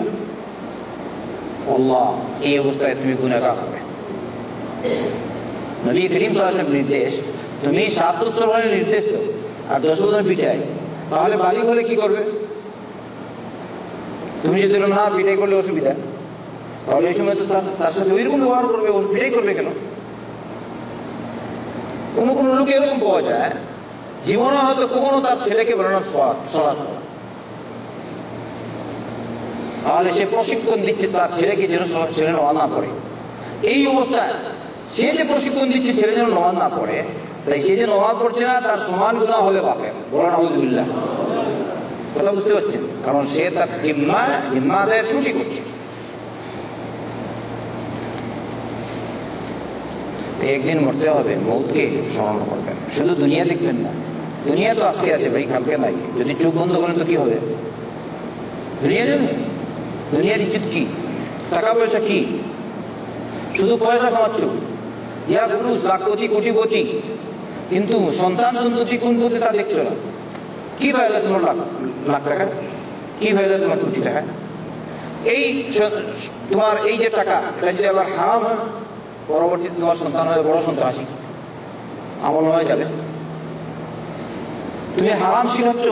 আল্লাহ, এই অবস্থায় তুমি গুনাহগার হবে। নবী করিম সাল্লাল্লাহু আলাইহি ওয়াসাল্লাম নির্দেশ, তুমি 7 বছর হলে নির্দেশ দাও আর 10 বছর পিটাই, তাহলে বালিগ হলে কি করবে? তুমি যদি না পিটাই করলে অসুবিধা, তাহলে এই সময় তো তার সাথে ওইরকম ব্যবহার করবে, পিটাই করবে কেন? কোন কোন লোক এরকম পাওয়া যায়, জীবনে হয়তো কখনো তার ছেলেকে বানানোর সালাত, তাহলে সে প্রশিক্ষণ দিচ্ছে তার ছেলেকে যেন ছেলে নামাজ না পড়ে। এই অবস্থায় সে যে প্রশিক্ষণ দিচ্ছে ছেলে যেন নামাজ না পড়ে, তাই সে যে নামাজ পড়ছে না তার সমান গুনাহ হবে বাপের। বলেন আলহামদুলিল্লাহ। কথা বুঝতে পারছেন? কারণ সে তার জিম্মা আদায়ে ত্রুটি করছে। একদিন মরতে হবে, মৌতকে স্মরণ করবেন, শুধু দুনিয়া দেখবেন না। দুনিয়া তো আজকে আছে ভাই, কালকে নাই। যদি চোখ বন্ধ করেন তো কি হবে? দুনিয়া যাবে। দুনিয়ার ইজ্জত কি? টাকা পয়সা কি? শুধু পয়সা কামাচ্ছ, ইয়া পুরুষ লাখপতি কোটিপতি, কিন্তু সন্তান সন্ততি কোন পথে তা দেখছো না। কি ফায়দা তোমার লাখ টাকা? কি ফায়দা তোমার কোটি টাকা? এই তোমার এই যে টাকা, এটা যদি আবার হারাম হয়, পরবর্তীতে তোমার সন্তান হবে বড় সন্ত্রাসী, আমল হয়ে যাবে। তুমি হারাম শিখাচ্ছ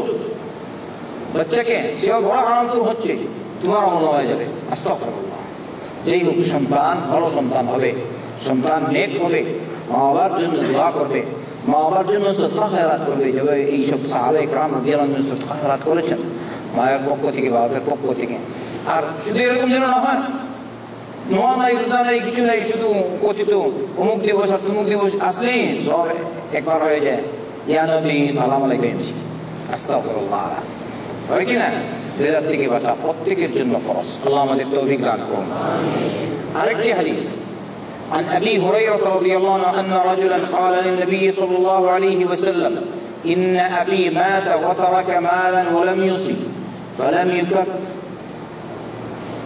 বাচ্চাকে, সেও বড় হারাম তো হচ্ছে, তোমার আমল হয়ে যাবে। আস্তাগফিরুল্লাহ। যেই হোক, সন্তান ভালো সন্তান হবে, সন্তান নেক হবে, মা বাবার জন্য দোয়া করবে, মা বাবার জন্য সদকা খেরাত করবে, যেভাবে এইসব সাহাবায়ে কেরাম রাদিয়াল্লাহু আনহুম সদকা খেরাত করেছেন মায়ের পক্ষ থেকে, বাবার পক্ষ থেকে। আর শুধু এরকম যেন না হয়, নোয়া নাই, রোজা নাই, কিছু নাই, শুধু কথিত অমুক দিবস আর তমুক দিবস আসলেই সব একবার হয়ে যায়, ইয়া নবী সালাম আলাইকুম। আস্তাগফিরুল্লাহ। হয় কিনা? বেদাত থেকে বাঁচা প্রত্যেকের জন্য ফরজ। আল্লাহ আমাদের তৌফিক দান করুন। আরেকটি হাদিস, عن أبي هريرة رضي الله عنه أن رجلا قال للنبي صلى الله عليه وسلم إن أبي مات وترك مالا ولم يصب فلم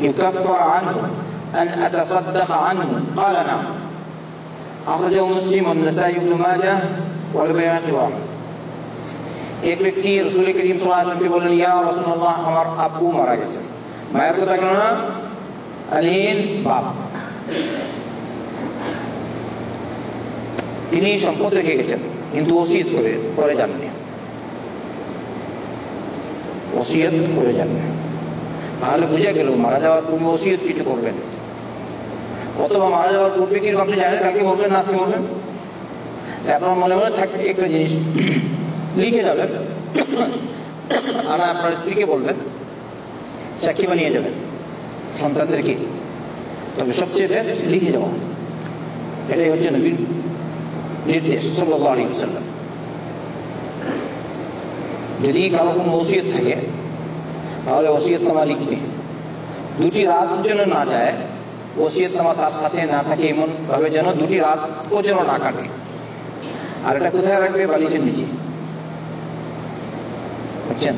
يكفر عنه أن أتصدق عنه؟ قال نعم. أخرجه مسلم والنسائي بن ماجه والبيهقي وأحمد। एक व्यक्ति रसूल करीम सल्लल्लाहु अलैहि वसल्लम के बोलेন, ইয়া রাসূলুল্লাহ, আমার আব্বু মারা গেছে। মায়ের কথা কেন না, আলীন বাপ। তিনি সম্পদ রেখে গেছেন, কিন্তু ওসিয়ত করে যাননি, ওসিয়ত করে যাননি। তাহলে বুঝে গেল মারা যাওয়ার পূর্বে ওসিয়ত কিছু করবেন, অথবা মারা যাওয়ার পূর্বে কি আপনি জানেন কালকে বলবেন না আজকে বলবেন, আপনার মনে মনে থাকতে একটা জিনিস লিখে যাবেন, আর আপনার স্ত্রীকে বলবেন, সাক্ষী বানিয়ে যাবেন সন্তানদেরকে। তবে সবচেয়ে লিখে যাওয়া, এটাই হচ্ছে নবীর নির্দেশ সাল্লাল্লাহু আলাইহি ওয়াসাল্লাম। যদি কারো কোনো ওসিয়ত থাকে তাহলে ওসিয়তনামা লিখবে। 2টি রাত যেন না যায়, ওসিয়তনামা তার সাথে না থাকে এমন ভাবে যেন 2টি রাত ও যেন না কাটে। আর এটা কোথায় রাখবে? বালিশের নিচে। বুঝছেন?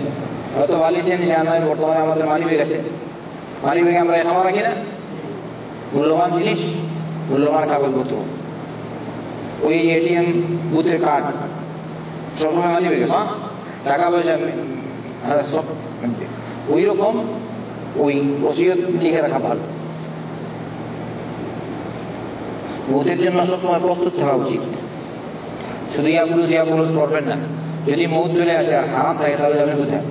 হয়তো বালিশের নিচে নয়, বর্তমানে আমাদের মানি ব্যাগ আছে, মানি ব্যাগে আমরা এখনো রাখি না মূল্যবান জিনিস, মূল্যবান কাগজপত্র, ওই এটিএম বুথের কার্ড সবসময় মানি ব্যাগে, টাকা পয়সা সব ওই রকম ওই ওসিয়ত লিখে রাখা ভালো। মৌতের জন্য সবসময় প্রস্তুত থাকা উচিত। শুধু ইয়াবুলুস করবেন না। যদি মৌত চলে আসে আর হারাম থাকে তাহলে যাবেন কোথায়?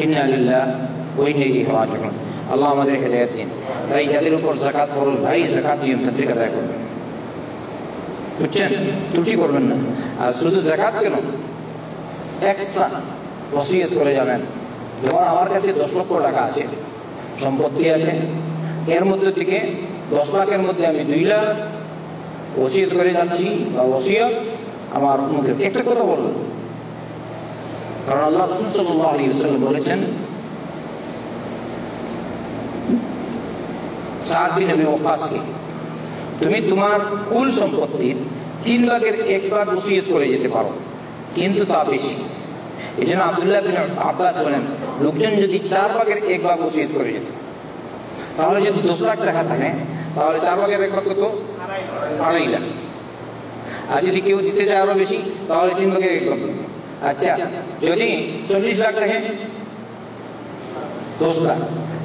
ইন্না লিল্লাহি ওয়া ইন্না ইলাইহি রাজিউন। আল্লাহ আমাদের হেদায়েত দিন। তাই যাদের উপর যাকাত ফরজ, ভাই যাকাত নিয়মতান্ত্রিক আদায় করবেন। বুঝছেন? ত্রুটি করবেন না। আর শুধু যাকাত কেন, এক্সট্রা ওসিয়ত করে যাবেন। যেমন আমার কাছে 10 লক্ষ টাকা আছে, সম্পত্তি আছে, এর মধ্যে থেকে 10 লাখের মধ্যে আমি 2 লাখ ওসিয়ত করে যাচ্ছি, বা ওসিয়ত আমার মুখে একটা কথা বললাম, কারণ আল্লাহ রাসূল সাল্লাল্লাহু আলাইহি ওয়াসাল্লাম বলেছেন, সাদ বিন আবি ওয়াক্কাসকে, তুমি তোমার কুল সম্পত্তির 3 ভাগের 1 ভাগ ওসিয়ত করে যেতে পারো, কিন্তু তা বেশি। এই জন্য আব্দুল্লাহ বিন আব্বাস বলেন, লোকজন যদি 4 ভাগের 1 ভাগ ওসিয়ত করে যেত, তাহলে যদি 10 লাখ টাকা থাকে, তাহলে 4 ভাগের 1 ভাগ কত? 2.5 লাখ। আর যদি কেউ দিতে চায় আরো বেশি, তাহলে 3 ভাগের 1 ভাগ। আচ্ছা, যদি 40 লাখ থাকে, 10 লাখ।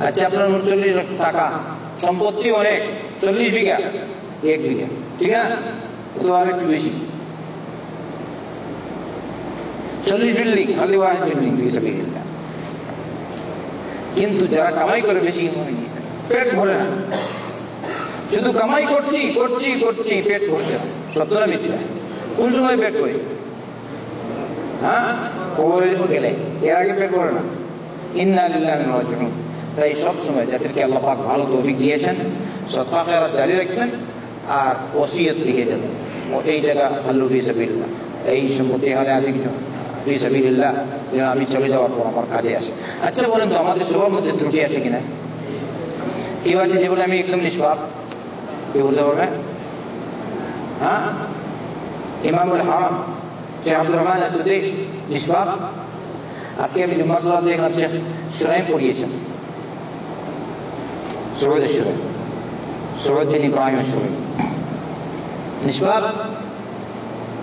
আচ্ছা, আপনার 39 লাখ টাকা, সম্পত্তি অনেক, 40 বিঘা, 1 বিঘা, ঠিক না? তো আর একটু বেশি, 40 বিল্ডিং, খালি ওয়াহিদ বিল্ডিং ফিসাবিলিল্লাহ। কিন্তু যারা কামাই করে বেশি, পেট ভরে না, শুধু কামাই করছি করছি করছি, পেট ভরছে না। সত্য না মিথ্যা? কোন সময় পেট ভরে? হ্যাঁ, কবরে গেলে, এর আগে পেট ভরে না। ইন্না লিল্লাহি ওয়া ইন্না ইলাইহি রাজিউন। তাই সব সময় যাদেরকে আল্লাহ পাক ভালো তৌফিক দিয়েছেন, সদকা খেরাত জারি রাখবেন আর ওসিয়ত লিখে যাবেন, এই টাকা খাল্লু ফিসাবিলিল্লাহ, এই সম্পত্তি হলে আছে কিছু ফিসাবিলিল্লাহ, যেন আমি চলে যাওয়ার পর আমার কাজে আসে। আচ্ছা বলেন তো, আমাদের সবার মধ্যে ত্রুটি আছে কিনা? কেউ আছে যে বলে আমি একদম নিষ্পাপ? কেউ বলতে পারবে? হ্যাঁ, ইমামুল হারাম শেখ আব্দুর রহমান আস-সুদ্দী নিষ্পাপ? আজকে আমি জুম্মার সালাত দেখলাম শেখ সুরাইম পড়িয়েছেন, সৈয়দ বিন ইব্রাহিম সুরাইম নিষ্পাপ।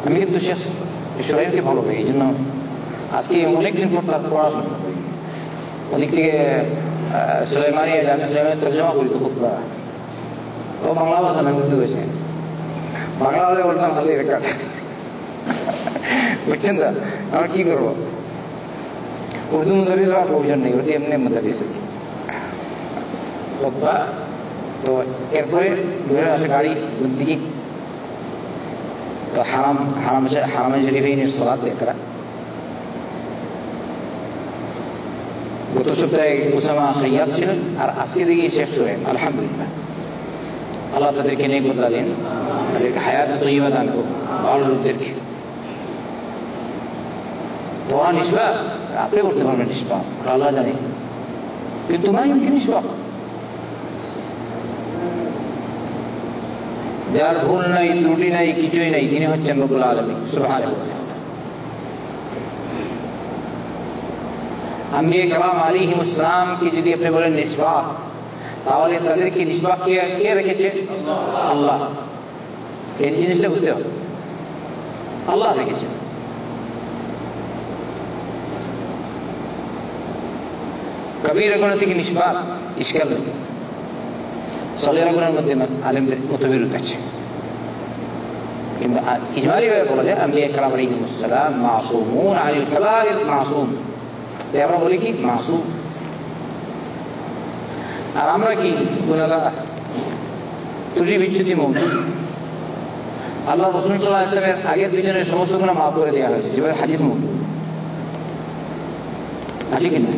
আমি কিন্তু শেখ সুরাইমকে ভালো পাই, এই জন্য আজকে অনেকদিন পর তার পড়াশোনা করি। ওদিক থেকে সুলাইমানি, আমি সুলাইমানি তর্জমা করি তো খুতবা, ও বাংলা ভাষা না, উর্দু হয়েছে, বাংলা হলে বলতাম ভালো রেকর্ড, বুঝছেন স্যার? আমরা কি করবো, উর্দু মুদারিস হওয়ার প্রয়োজন নেই, ওটি এমনি মুদারিস খুতবা। তো এরপরে ঘুরে আসে গাড়ি দিকে, তো হারামে শরীফের সালাত দেখরা। গত সপ্তাহে উসামা খাইয়াত ছিলেন, আর আজকে দেখি শেখ সুরাইম। আলহামদুলিল্লাহ, আল্লাহ তাদেরকে নেক বদলা দেন, তাদেরকে হায়াত তৈবা দান করুন, ভালো লোকদেরকে। তো নিষ্পাপ আপনি করতে পারবেন, নিষ্পাপ আল্লাহ জানে, কিন্তু না ইউমকিন নিষ্পাপ। যার ভুল নাই, ত্রুটি নাই, কিছুই নাই, তিনি হচ্ছেন রব্বুল আলামিন সুবহানাহু ওয়া তাআলা। আম্বিয়া কেরাম আলাইহিমুস সালাম কি যদি আপনি বলেন নিষ্পাপ, তাহলে তাদেরকে নিষ্পাপ কে রেখেছে? আল্লাহ। এই জিনিসটা বুঝতে হবে, আল্লাহ রেখেছে। কবিরা গুনাহ থেকে নিষ্পাপ, ইশকাল নেই। সগীরা গুনাহের মধ্যে আলেমদের মতবিরোধ আছে, কিন্তু ইজমালি ভাবে বলা যায় আম্বিয়া কেরাম আলাইহিমুস সালাম মাসুমুন আনিল কাবাইর, মাসুম। আমরা বলি কি মাসুম, আর আমরা কি গুনাহগার, ত্রুটি বিচ্যুতি মওজুদ। আল্লাহ রাসূল সাল্লাল্লাহু আলাইহি ওয়াসাল্লামের আগের পিছনের সমস্ত গুনাহ মাফ করে দেওয়া হয়েছে, যেভাবে হাদিস মওজুদ আছে কিনা?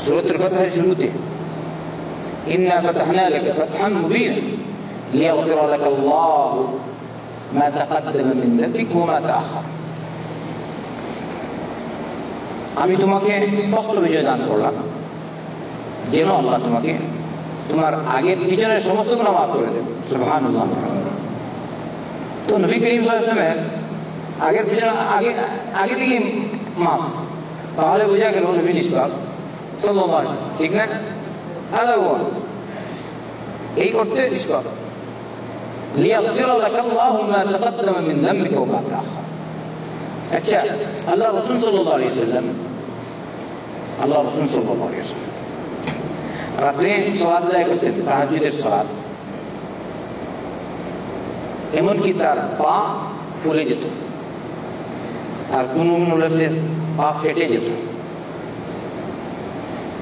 সূরাতুল ফাতহের শুরুতে ইন্না ফাতাহনা লাকা ফাতহান মুবিনা লিয়াগফিরা লাকা আল্লাহু মা তাকাদ্দামা মিন যামবিকা ওয়া মা তাআখার। আমি তোমাকে স্পষ্ট বিজয় দান করলাম, যেন আল্লাহ তোমাকে তোমার আগের পিছনের সমস্ত গুনাহ মাফ করে দেবে। সুবহানাল্লাহ। তো নবী করিম সাল্লাল্লাহু আলাইহি ওয়াসাল্লামের আগের পিছনে আগে থেকে মাফ, তাহলে বোঝা গেল নবী নিষ্পাপ সাল্লাল্লাহু আলাইহি ওয়াসাল্লাম, ঠিক না? এই করতে নিষ্পাপ। লিয়াগফিরা লাকা আল্লাহু মা তাকাদ্দামা মিন যামবিকা ওয়া মা তাআখার। আচ্ছা, আল্লাহ রাসূল সাল্লাল্লাহু আলাইহি ওয়াসাল্লাম রাত্রে সালাত আদায় করতেন, তাহাজ্জুদের সালাত। এমনকি তার পা ফুলে যেত, আর কোন পা ফেটে যেত।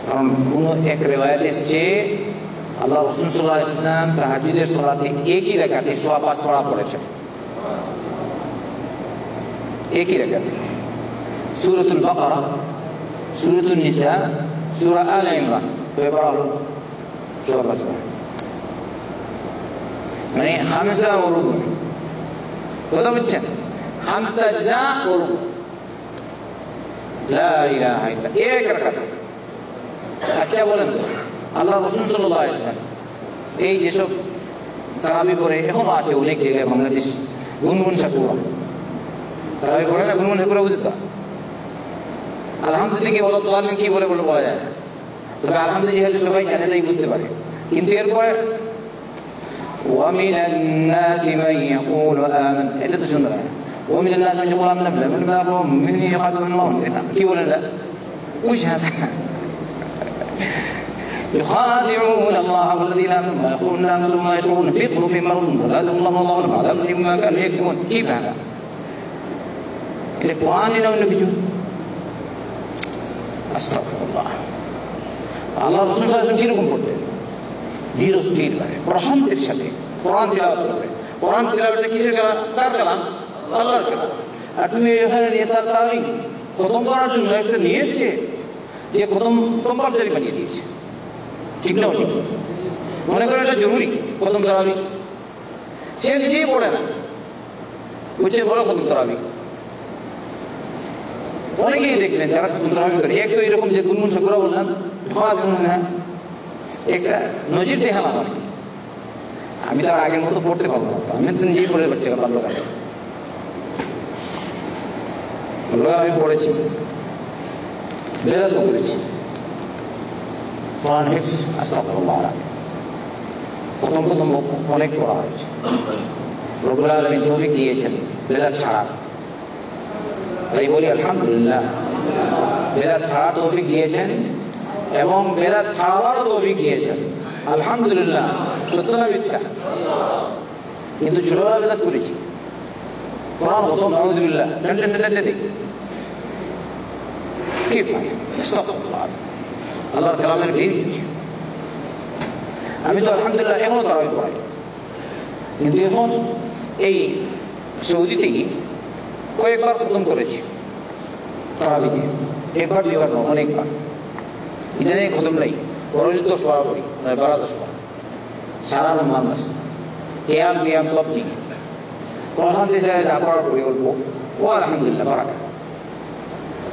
কারণ কোন এক রিওয়ায়াত এসেছে আল্লাহ রাসূল সাল্লাল্লাহু আলাইহি ওয়াসাল্লাম তাহাজ্জুদের সালাতে একই রাকাতে 105 পড়া পড়েছেন, একই রাকাতে। সূরাতুল বাকারা, সূরাতুন নিসা, সূরা আলে ইমরান পড়া হলো 105। মানে হামজা ও রুকু, কথা বুঝছেন? হামজা যা ও রুকু, লা ইলাহা ইল্লা, এক রাকাত। আচ্ছা বলেন তো, আল্লাহ রাসূল সাল্লাল্লাহু আলাইহি ওয়াসাল্লাম এই যেসব তারাবি পড়ে, এখনো আছে অনেক জায়গায় বাংলাদেশ, গুনগুন সাকুরা তারাবি পড়ে না, গুনগুন সাকুরা বুঝতো? আলহামদুলিল্লাহ কি বলো, তোয়ার কি বলে বলে বলা যায় না, তবে আলহামদুলিল্লাহ সবাই জানে, তাই বুঝতে পারে। কিন্তু এরপরে ومن الناس من يقول آمن، এটা তো সুন্দর। ومن الناس من يقول آمنا بالله ومن بعضهم من يخادعون الله কি বলেন না? وش هذا؟ يخادعون الله والذين آمنوا ويقولون أنفسهم ما يشعرون في قلوبهم مرض فزادهم الله مرضا وعلى أمرهم ما كانوا يكذبون। كيف هذا؟ এটা কোরআনে না অন্য কিছু? আস্তাগফিরুল্লাহ। আল্লাহ রাসূল সাল্লাল্লাহু আলাইহি ওয়াসাল্লাম কিরকম করতেন? ধীর স্থির মানে প্রশান্তির সাথে কোরআন তিলাওয়াত করবে। কোরআন তিলাওয়াতটা কিসের কালাম? কার কালাম? আল্লাহর কালাম। আর তুমি এখানে নিয়ে তারাবি খতম করার জন্য একটা নিয়েছে যে খতম কম্পালসারি বানিয়ে দিয়েছে, ঠিক না? ঠিক মনে করে এটা জরুরি খতম তারাবি, সে নিজেই পড়ে না, বুঝছে বলো খতম তারাবি। অনেকেই দেখবেন যারা খতম তারাবি করে, এক তো এরকম যে গুনগুন সাকুরা বললাম, একটা নজির দেখালাম আমি তার আগের মতো পড়তে পারবো না, আমি তো নিজেই পড়ে পারছি পারলো কাছে আমি পড়েছি, বেদাত করেছি, কোরআন হিফজ আস্তাগফিরুল্লাহ প্রথম প্রথম অনেক পড়া হয়েছে। রব্বুল আলামিন তৌফিক দিয়েছেন বেদাত ছাড়া, তাই বলি আলহামদুলিল্লাহ। বেদাত ছাড়া তৌফিক দিয়েছেন এবং বেদাত ছাড়ারও তৌফিক দিয়েছেন, আলহামদুলিল্লাহ। সত্য না মিথ্যা? কিন্তু ছোটবেলা বেদাত করেছি, কোরআন হতো নাউযুবিল্লাহ কি আল্লাহর কালামের ভিড়। আমি তো আলহামদুলিল্লাহ এখনো তারাবি পড়াই, কিন্তু এখন এই সৌদিতেই কয়েকবার খতম করেছি তারাবিতে, একবার দুইবার নয়, অনেকবার। ইদানিং খতম নাই, বরং 10 পড়া করি, 12-10 পড়া সারা রমজান মাস, কিয়াম কিয়াম সব ঠিক। কোরআন দিয়ে যা পড়া করি অল্প, ও আলহামদুলিল্লাহ বারাকা।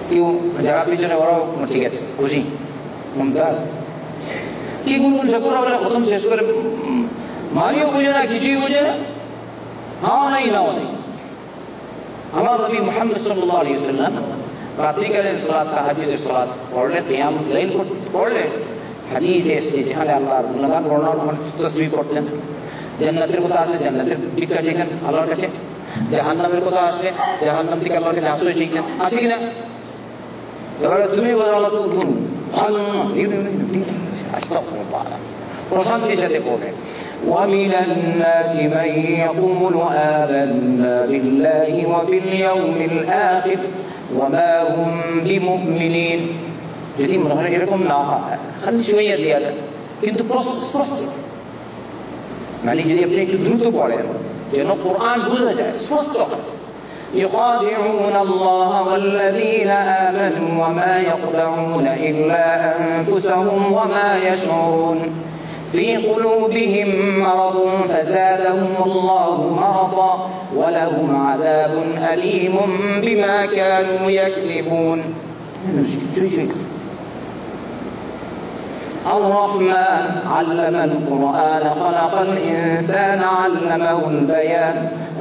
কেউ যারা পিছনে ওরাও ঠিক আছে, খুশি, মুমতাজ। কি গুনগুন সাকুরা বলে খতম শেষ করে মানিও বুঝে না, কিছুই বুঝে না, হাওয়া নাই নাও নেই। আমার নবী মুহাম্মদ সাল্লাল্লাহু আলাইহি ওয়াসাল্লাম রাত্রিকালীন সালাত, তাহাজ্জুদের সালাত পড়লে, কিয়াম লাইল পড়লে, হাদিসে এসেছে যেখানে আল্লাহর গুণগান বর্ণনা তাসবিহ করতেন। জান্নাতের কথা আসলে জান্নাতের ভিক্ষা চাইতেন আল্লাহর কাছে, জাহান্নামের কথা আসলে জাহান্নাম থেকে আল্লাহর কাছে আশ্রয় চাইতেন, আছে কিনা? এবারে তুমি বলো আল্লাহ তো গুণ প্রশান্তির সাথে পড়ে। ومن الناس من يقول آمنا بالله وباليوم الآخر وما هم بمؤمنين। যদি মনে হয় এরকম না হয়, খালি শুয়ে দেওয়া যায়, কিন্তু স্পষ্ট মানে যদি আপনি একটু দ্রুত পড়েন যেন কোরআন বোঝা যায়, স্পষ্ট। يخادعون الله والذين آمنوا وما يخدعون إلا أنفسهم وما يشعرون في قلوبهم مرض فزادهم الله مرضا ولهم عذاب أليم بما كانوا يكذبون. الرحمن علم القرآن خلق الإنسان علمه البيان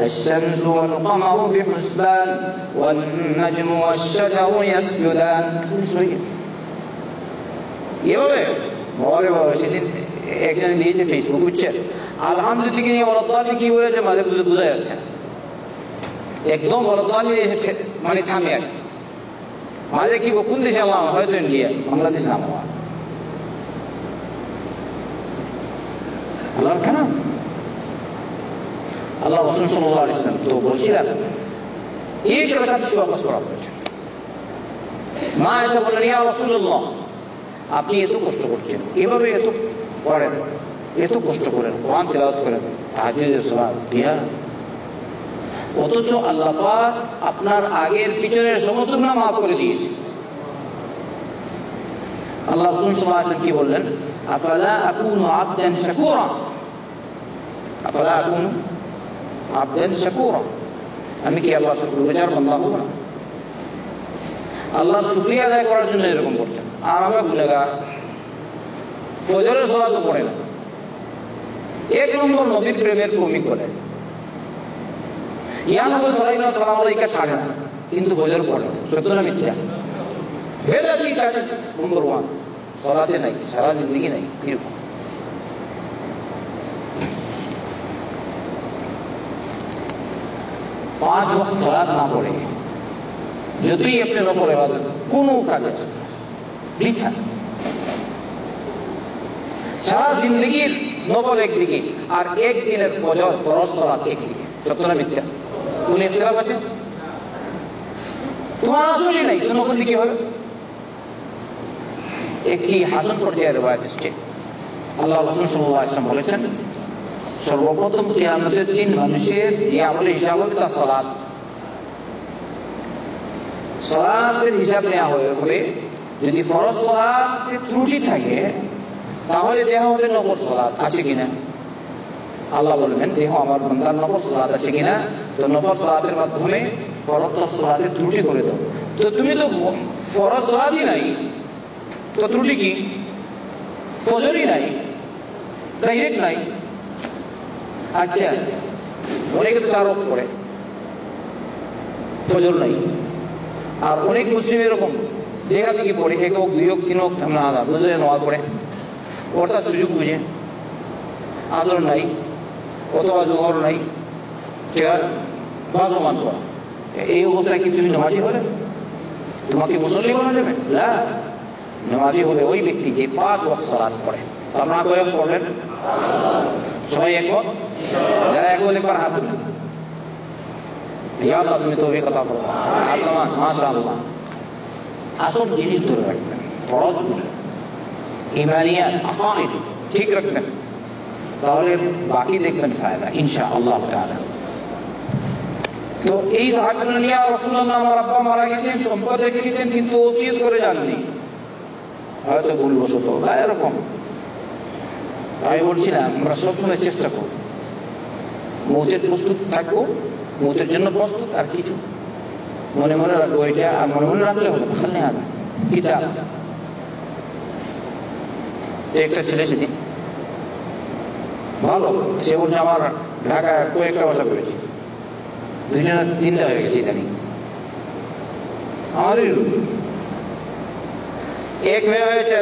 الشمس والقمر بحسبان والنجم والشجر يسجدان. এভাবে বলে বাবা সেদিন একজন দিয়েছে ফেসবুক, বুঝছে আলহামদুলিল্লাহ থেকে নিয়ে বলতালি কি বলেছে মাঝে বুঝে বোঝা যাচ্ছে একদম বলতালি মানে থামে আর মাঝে কি কোন দেশে আল্লাহ, হয়তো ইন্ডিয়া, বাংলাদেশ নাম আল্লাহর কেন আল্লাহ রাসূল সাল্লাল্লাহু আলাইহি ওয়াসাল্লাম তো বলছিলেন এই রাকাত সুবহানাল্লাহ পড়া হয়েছে। মা আয়েশা বললেন ইয়া রাসূলুল্লাহ আপনি এত কষ্ট করছেন, এভাবে এত পড়েন, এত কষ্ট করেন, কোরআন তেলাওয়াত করেন, তাহাজ্জুদের সালাত দিয়া, অথচ আল্লাহ পাক আপনার আগের পিছনের সমস্ত গুনাহ মাফ করে দিয়েছে। আল্লাহ রাসূল সাল্লাল্লাহু আলাইহি ওয়াসাল্লাম কি বললেন? আফালা আকুনু আবদান শাকুরা, আফালা আকুনু আবদান শাকুরা, আমি কি আল্লাহর শুকরগুজার বান্দা হব না? আল্লাহ শুকরিয়া আদায় করার জন্য এরকম করতেন। আর আমরা গুনাহগার, ফজরের সালাতও পড়ে না, এক নম্বর নবীর প্রেমের প্রেমিক বলে, ইয়ানবী সাল্লাল্লাহু আলাইহি ওয়াসাল্লাম ছাড়ে না, কিন্তু ফজর পড়ে। সত্য না মিথ্যা? বেদাতি কাজ নম্বর 1, সালাতে নাই, সারা জিন্দগি নাই, এরকম। পাঁচ ওয়াক্ত সালাত না পড়ে যতই আপনি নফল ইবাদত কোনো কাজে বৃথা। সারা জিন্দগির নফল একদিকে আর একদিনের ফজর ফরজ সালাত একদিকে। সত্য না মিথ্যা? কোন ইখতিলাফ আছে? তোমার আসলে নাই তো নফল কি হবে? একটি হাসান পর্যায়ের রিওয়ায়াত এসেছে, আল্লাহ রাসূল সাল্লাল্লাহু আলাইহি ওয়াসাল্লাম বলেছেন, সর্বপ্রথম কিয়ামতের দিন মানুষের যে আমলের হিসাব হবে তা সালাত। সালাতের হিসাব নেওয়া হবে। যদি ফরজ সালাতে ত্রুটি থাকে তাহলে দেখা হবে নফল সালাত আছে কিনা। আল্লাহ বলবেন, দেখো আমার বান্দার নফল সালাত আছে কিনা, তো নফল সালাতের মাধ্যমে ফরজ সালাতের ত্রুটি করে দাও। তো তুমি তো ফরজ সালাতই নাই, তো ত্রুটি কি? ফজরই নাই, ডাইরেক্ট নাই। আচ্ছা, অনেকে তো 4 ওয়াক্ত পড়ে, ফজর নাই। আর অনেক মুসলিম এরকম দেখা দেখি পড়ে, 1 হোক 2 হোক 3 হোক না বুঝলে নামাজ পড়ে, অর্থাৎ সুযোগ বুঝে আজর নাই অথবা জোহর নাই, ঠিক আছে, বাজমান পড়া। এই অবস্থায় কি তুমি নামাজি হলে? তোমাকে মুসল্লি বলা যাবে না? নামাজি হবে ওই ব্যক্তি যে 5 ওয়াক্ত সালাত পড়ে। আপনারা কয় ওয়াক্ত পড়লেন? সবাই এক ওয়াক্ত? যারা এক ওয়াক্ত একবার হাত তুলেন। ইয়া আল্লাহ তুমি তৌফিক আতা করো। আল্লাহ মাশাআল্লাহ। আসল জিনিস ধরে রাখবেন, ফরজ ঈমানিয়াত আকাঈদ ঠিক রাখবেন, তাহলে বাকি দেখবেন ফায়দা ইনশাআল্লাহ তাআলা। তো এই সাহাবীরা নিয়ে রাসূলুল্লাহ আমার আব্বা মারা গেছেন, সম্পদ রেখে গেছেন, কিন্তু ওসিয়ত করে যাননি, হয়তো ভুলবশত বা এরকম। তাই বলছিলাম আমরা সবসময় চেষ্টা করব মৌতের প্রস্তুত থাকবো, মৌতের জন্য প্রস্তুত। আর কিছু মনে মনে রাখবো, এটা আর মনে মনে রাখলে হবে খালি হবে কিতাব। তো একটা ছেলে সেদিন ভালো, সে বলছে আমার ঢাকায় কয়েকটা বাসা করেছি, 2টা না 3টা হয়ে গেছে জানি। আমাদের এক মেয়ে হয়েছে,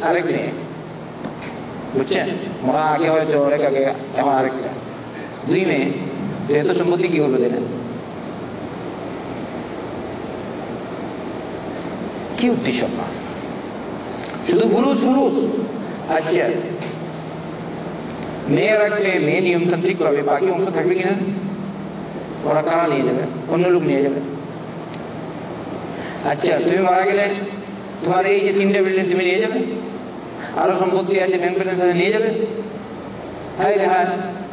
আরেক মেয়ে, বুঝছেন? ওরা আগে হয়েছে, অনেক আগে, আমার আরেকটা, 2 মেয়ে। তো এত সম্পত্তি কি করবে দেন? কি উদ্দেশ্য না, শুধু ফুরুস ফুরুস। আচ্ছা, মেয়ে রাখবে, মেয়ে নিয়মতান্ত্রিক পাবে, বাকি অংশ থাকবে কিনা? ওরা কারা নিয়ে যাবে? অন্য লোক নিয়ে যাবে। আচ্ছা, তুমি মারা গেলে তোমার এই যে 3টা বিল্ডিং তুমি নিয়ে যাবে, আরো সম্পত্তি আছে, ব্যাংক ব্যালেন্স আছে, নিয়ে যাবে। হ্যাঁ হ্যাঁ,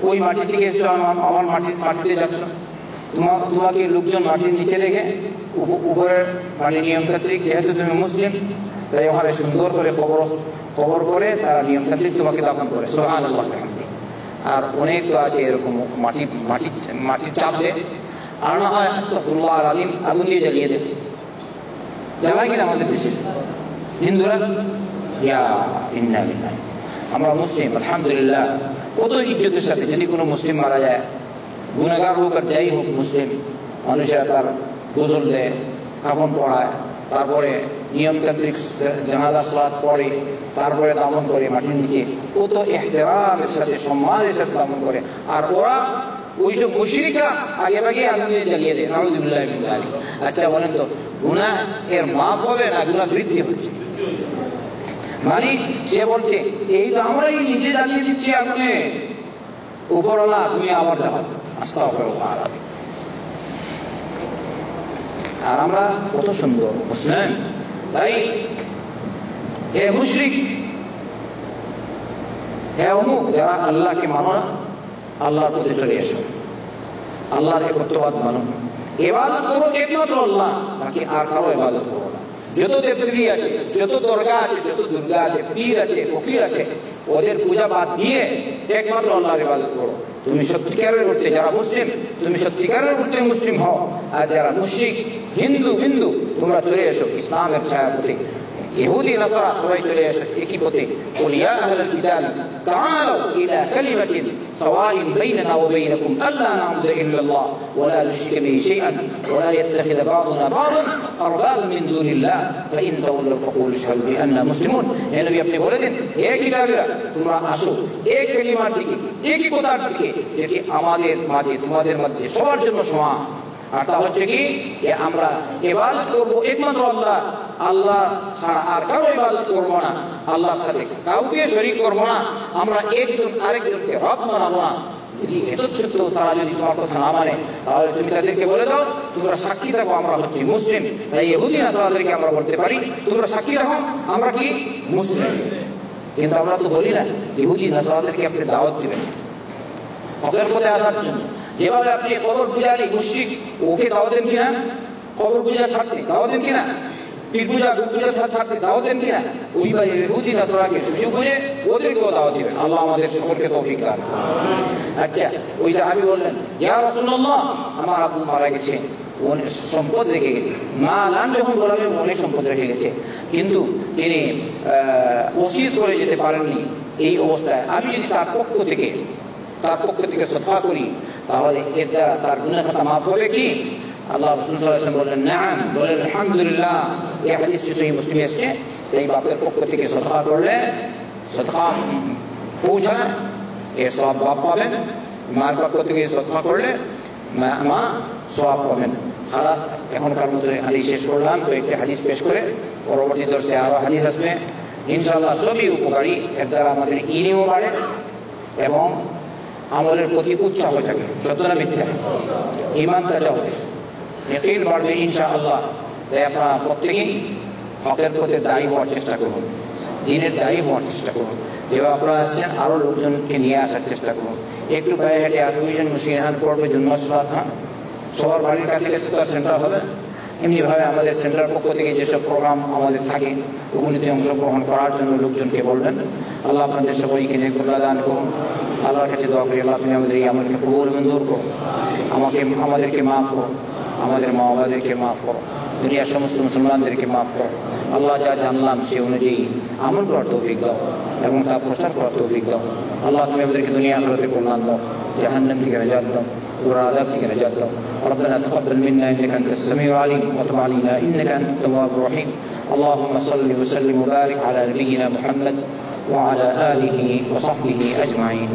ওই মাটি থেকে এসছো, আমার মাটিতে যাচ্ছ, তোমাকে লোকজন মাটির নিচে রেখে উপরের মানে নিয়মতান্ত্রিক, যেহেতু তুমি মুসলিম তাই ওখানে সুন্দর করে কবর করে তারা নিয়মতান্ত্রিক তোমাকে দাফন করে। সুবহানাল্লাহ। আর অনেক তো আছে এরকম মাটির চাপ দেয়, আর না হয় আস্তাগফিরুল্লাহ আল-আযীম আগুন দিয়ে জ্বালিয়ে দেয়। জ্বালায় কিনা আমাদের দেশে হিন্দুরা? ইয়া ইন্না লিল্লাহি। আমরা মুসলিম আলহামদুলিল্লাহ, কত ইজ্জতের সাথে যদি কোনো মুসলিম মারা যায়, গুনাহগার হোক আর যাই হোক, মুসলিম মানুষেরা তার গোসল দেয়, কাফন পড়ায়, তারপরে নিয়মতান্ত্রিক জানাজা সালাত পড়ে, তারপরে দাফন করে মাটির নিচে, কত ইহতিরামের সাথে সম্মানের সাথে দাফন করে। আর ওরা ওইসব মুশরিকরা আগে ভাগে আগুন দিয়ে জ্বালিয়ে দেয়। নাউযুবিল্লাহ মিন যালিক। আচ্ছা বলেন তো, গুনাহ এর মাফ হবে না গুনাহ বৃদ্ধি হচ্ছে? মানে সে বলছে এই তো আমরাই নিজে জ্বালিয়ে দিচ্ছি আগুনে, উপরওয়ালা তুমি আবার জ্বালাও। আস্তাগফিরুল্লাহ। আর আমরা কত সুন্দর মুসলিম। তাই এ মুশরিক হে অমুক যারা আল্লাহকে মানো না, আল্লাহর প্রতি চলে এসো, আল্লাহর একত্ববাদ মানো, ইবাদত করো একমাত্র আল্লাহ, বাকি আর কারো ইবাদত করো না। যত দেবদেবী আছে, যত দরগা আছে, যত দুর্গা আছে, পীর আছে, ফকির আছে, ওদের পূজা বাদ দিয়ে একমাত্র আল্লাহর ইবাদত করো। তুমি সত্যিকারের অর্থে যারা মুসলিম, তুমি সত্যিকারের অর্থে মুসলিম হও। আর যারা মুশরিক হিন্দু তোমরা চলে এসো ইসলামের ছায়াপথে। ইহুদি নাসারা সবাই চলে এসো একই পথে। কুল ইয়া আহলাল কিতাব তাআলু ইলা কালিমাতিন সাওয়াইন বাইনানা ওয়া বাইনাকুম আল্লা না'বুদু ইল্লাল্লাহ ওয়া লা নুশরিকা বিহি শাইআন ওয়া লা ইয়াত্তাখিযা বা'দুনা বা'দান আরবাবান মিন দুনিল্লাহ ফাইন তাওয়াল্লাউ ফাকুলু আশহাদু বিআন্না মুসলিমুন। হে নবী আপনি বলে দিন, হে কিতাবীরা তোমরা আসো এক কালিমার দিকে, একই কথার দিকে, যেটি আমাদের মাঝে তোমাদের মধ্যে সবার জন্য সমান। আর তা হচ্ছে কি, আমরা ইবাদত করবো একমাত্র আল্লাহ, আল্লাহ ছাড়া আর কারো ইবাদত করবো না, আল্লাহর সাথে কাউকে শরীক করবো না, আমরা একজন আরেকজনকে রব মানাবো না। যদি এত ছোট তারা যদি তোমার কথা না মানে, তাহলে তুমি তাদেরকে বলে দাও তোমরা সাক্ষী থাকো আমরা হচ্ছি মুসলিম। তাই ইহুদি নাসারাদেরকে আমরা বলতে পারি তোমরা সাক্ষী থাকো আমরা কি মুসলিম। কিন্তু আমরা তো বলি না, ইহুদি নাসারাদেরকে আপনি দাওয়াত দিবেন হকের পথে আসার জন্য। যেভাবে আপনি কবর পূজারী মুশরিক ওকে দাওয়াত দেন কিনা, কবর পূজা ছাড়তে দাওয়াত দেন কিনা, পীর পূজা ছাড়তে দাওয়াত দেন কিনা, ওইভাবে ইহুদি নাসারাকে সুযোগ বুঝে ওদেরকেও দাওয়াত দিবেন। আল্লাহ আমাদের সকলকে তৌফিক দান। আচ্ছা, ওই সাহাবী বললেন, ইয়া রাসূলুল্লাহ আমার আব্বু মারা গেছে, অনেক সম্পদ রেখে গেছে, মালান যখন বলাবে অনেক সম্পদ রেখে গেছে, কিন্তু তিনি ওসিয়ত করে যেতে পারেননি। এই অবস্থায় আমি যদি তার পক্ষ থেকে সদকা করি তাহলে এর দ্বারা তার গুনাহ খাতা মাফ হবে কি? আল্লাহ রাসূল সাল্লাল্লাহু আলাইহি ওয়াসাল্লাম বললেন নাম, বলেন আলহামদুলিল্লাহ। এই হাদিসটি সহিহ মুসলিমে এসেছে। এই বাপের পক্ষ থেকে সদকা করলে, সদকা পৌঁছায়, এর সওয়াব বাপ পাবেন। মার পক্ষ থেকে সদকা করলে মা সওয়াব পাবেন। খালাস, এখনকার মতো হাদিস শেষ করলাম। তো একটি হাদিস পেশ করে পরবর্তী দর্শে আরো হাদিস আসবে ইনশাআল্লাহ। সবই উপকারী, এর দ্বারা আমাদের ইলমও বাড়ে এবং আমলের প্রতি উৎসাহ থাকে। সত্য না মিথ্যা? ঈমান তাজা হবে, ইয়াকিন বাড়বে ইনশাআল্লাহ। তাই আপনারা প্রত্যেকেই হকের পথে দায়ী হওয়ার চেষ্টা করুন, দ্বীনের দায়ী হওয়ার চেষ্টা করুন। যেভাবে আপনারা আসছেন আরো লোকজনকে নিয়ে আসার চেষ্টা করুন। একটু পায়ে হেঁটে আর দুইজন মুসলিহাত পড়বে জুম্মার, হ্যাঁ, সবার বাড়ির কাছে তার সেন্টার হবে। এমনিভাবে আমাদের সেন্টার পক্ষ থেকে যেসব প্রোগ্রাম আমাদের থাকে ওগুলিতে অংশগ্রহণ করার জন্য লোকজনকে বলবেন। আল্লাহ আপনাদের সবাইকে নেকুল্লা দান করুন। আল্লাহর কাছে দোয়া করি, আল্লাহ তুমি আমাদের এই আমলকে কবুল মঞ্জুর করো, আমাদেরকে মাফ করো, আমাদের মা বাবাদেরকে মাফ করো, দুনিয়ার সমস্ত মুসলমানদেরকে মাফ করো। আল্লাহ যা জানলাম সে অনুযায়ী আমল করার তৌফিক দাও এবং তা প্রচার করার তৌফিক দাও। আল্লাহ তুমি আমাদেরকে দুনিয়া আখিরাতে কল্যাণ দাও, জাহান্নাম থেকে নাজাত দাও, والعذاب فيك نجاة له. ربنا تقبل منا إنك أنت السميع العليم وتب علينا إنك أنت التواب الرحيم. اللهم صل وسلم وبارك على نبينا محمد وعلى آله وصحبه أجمعين.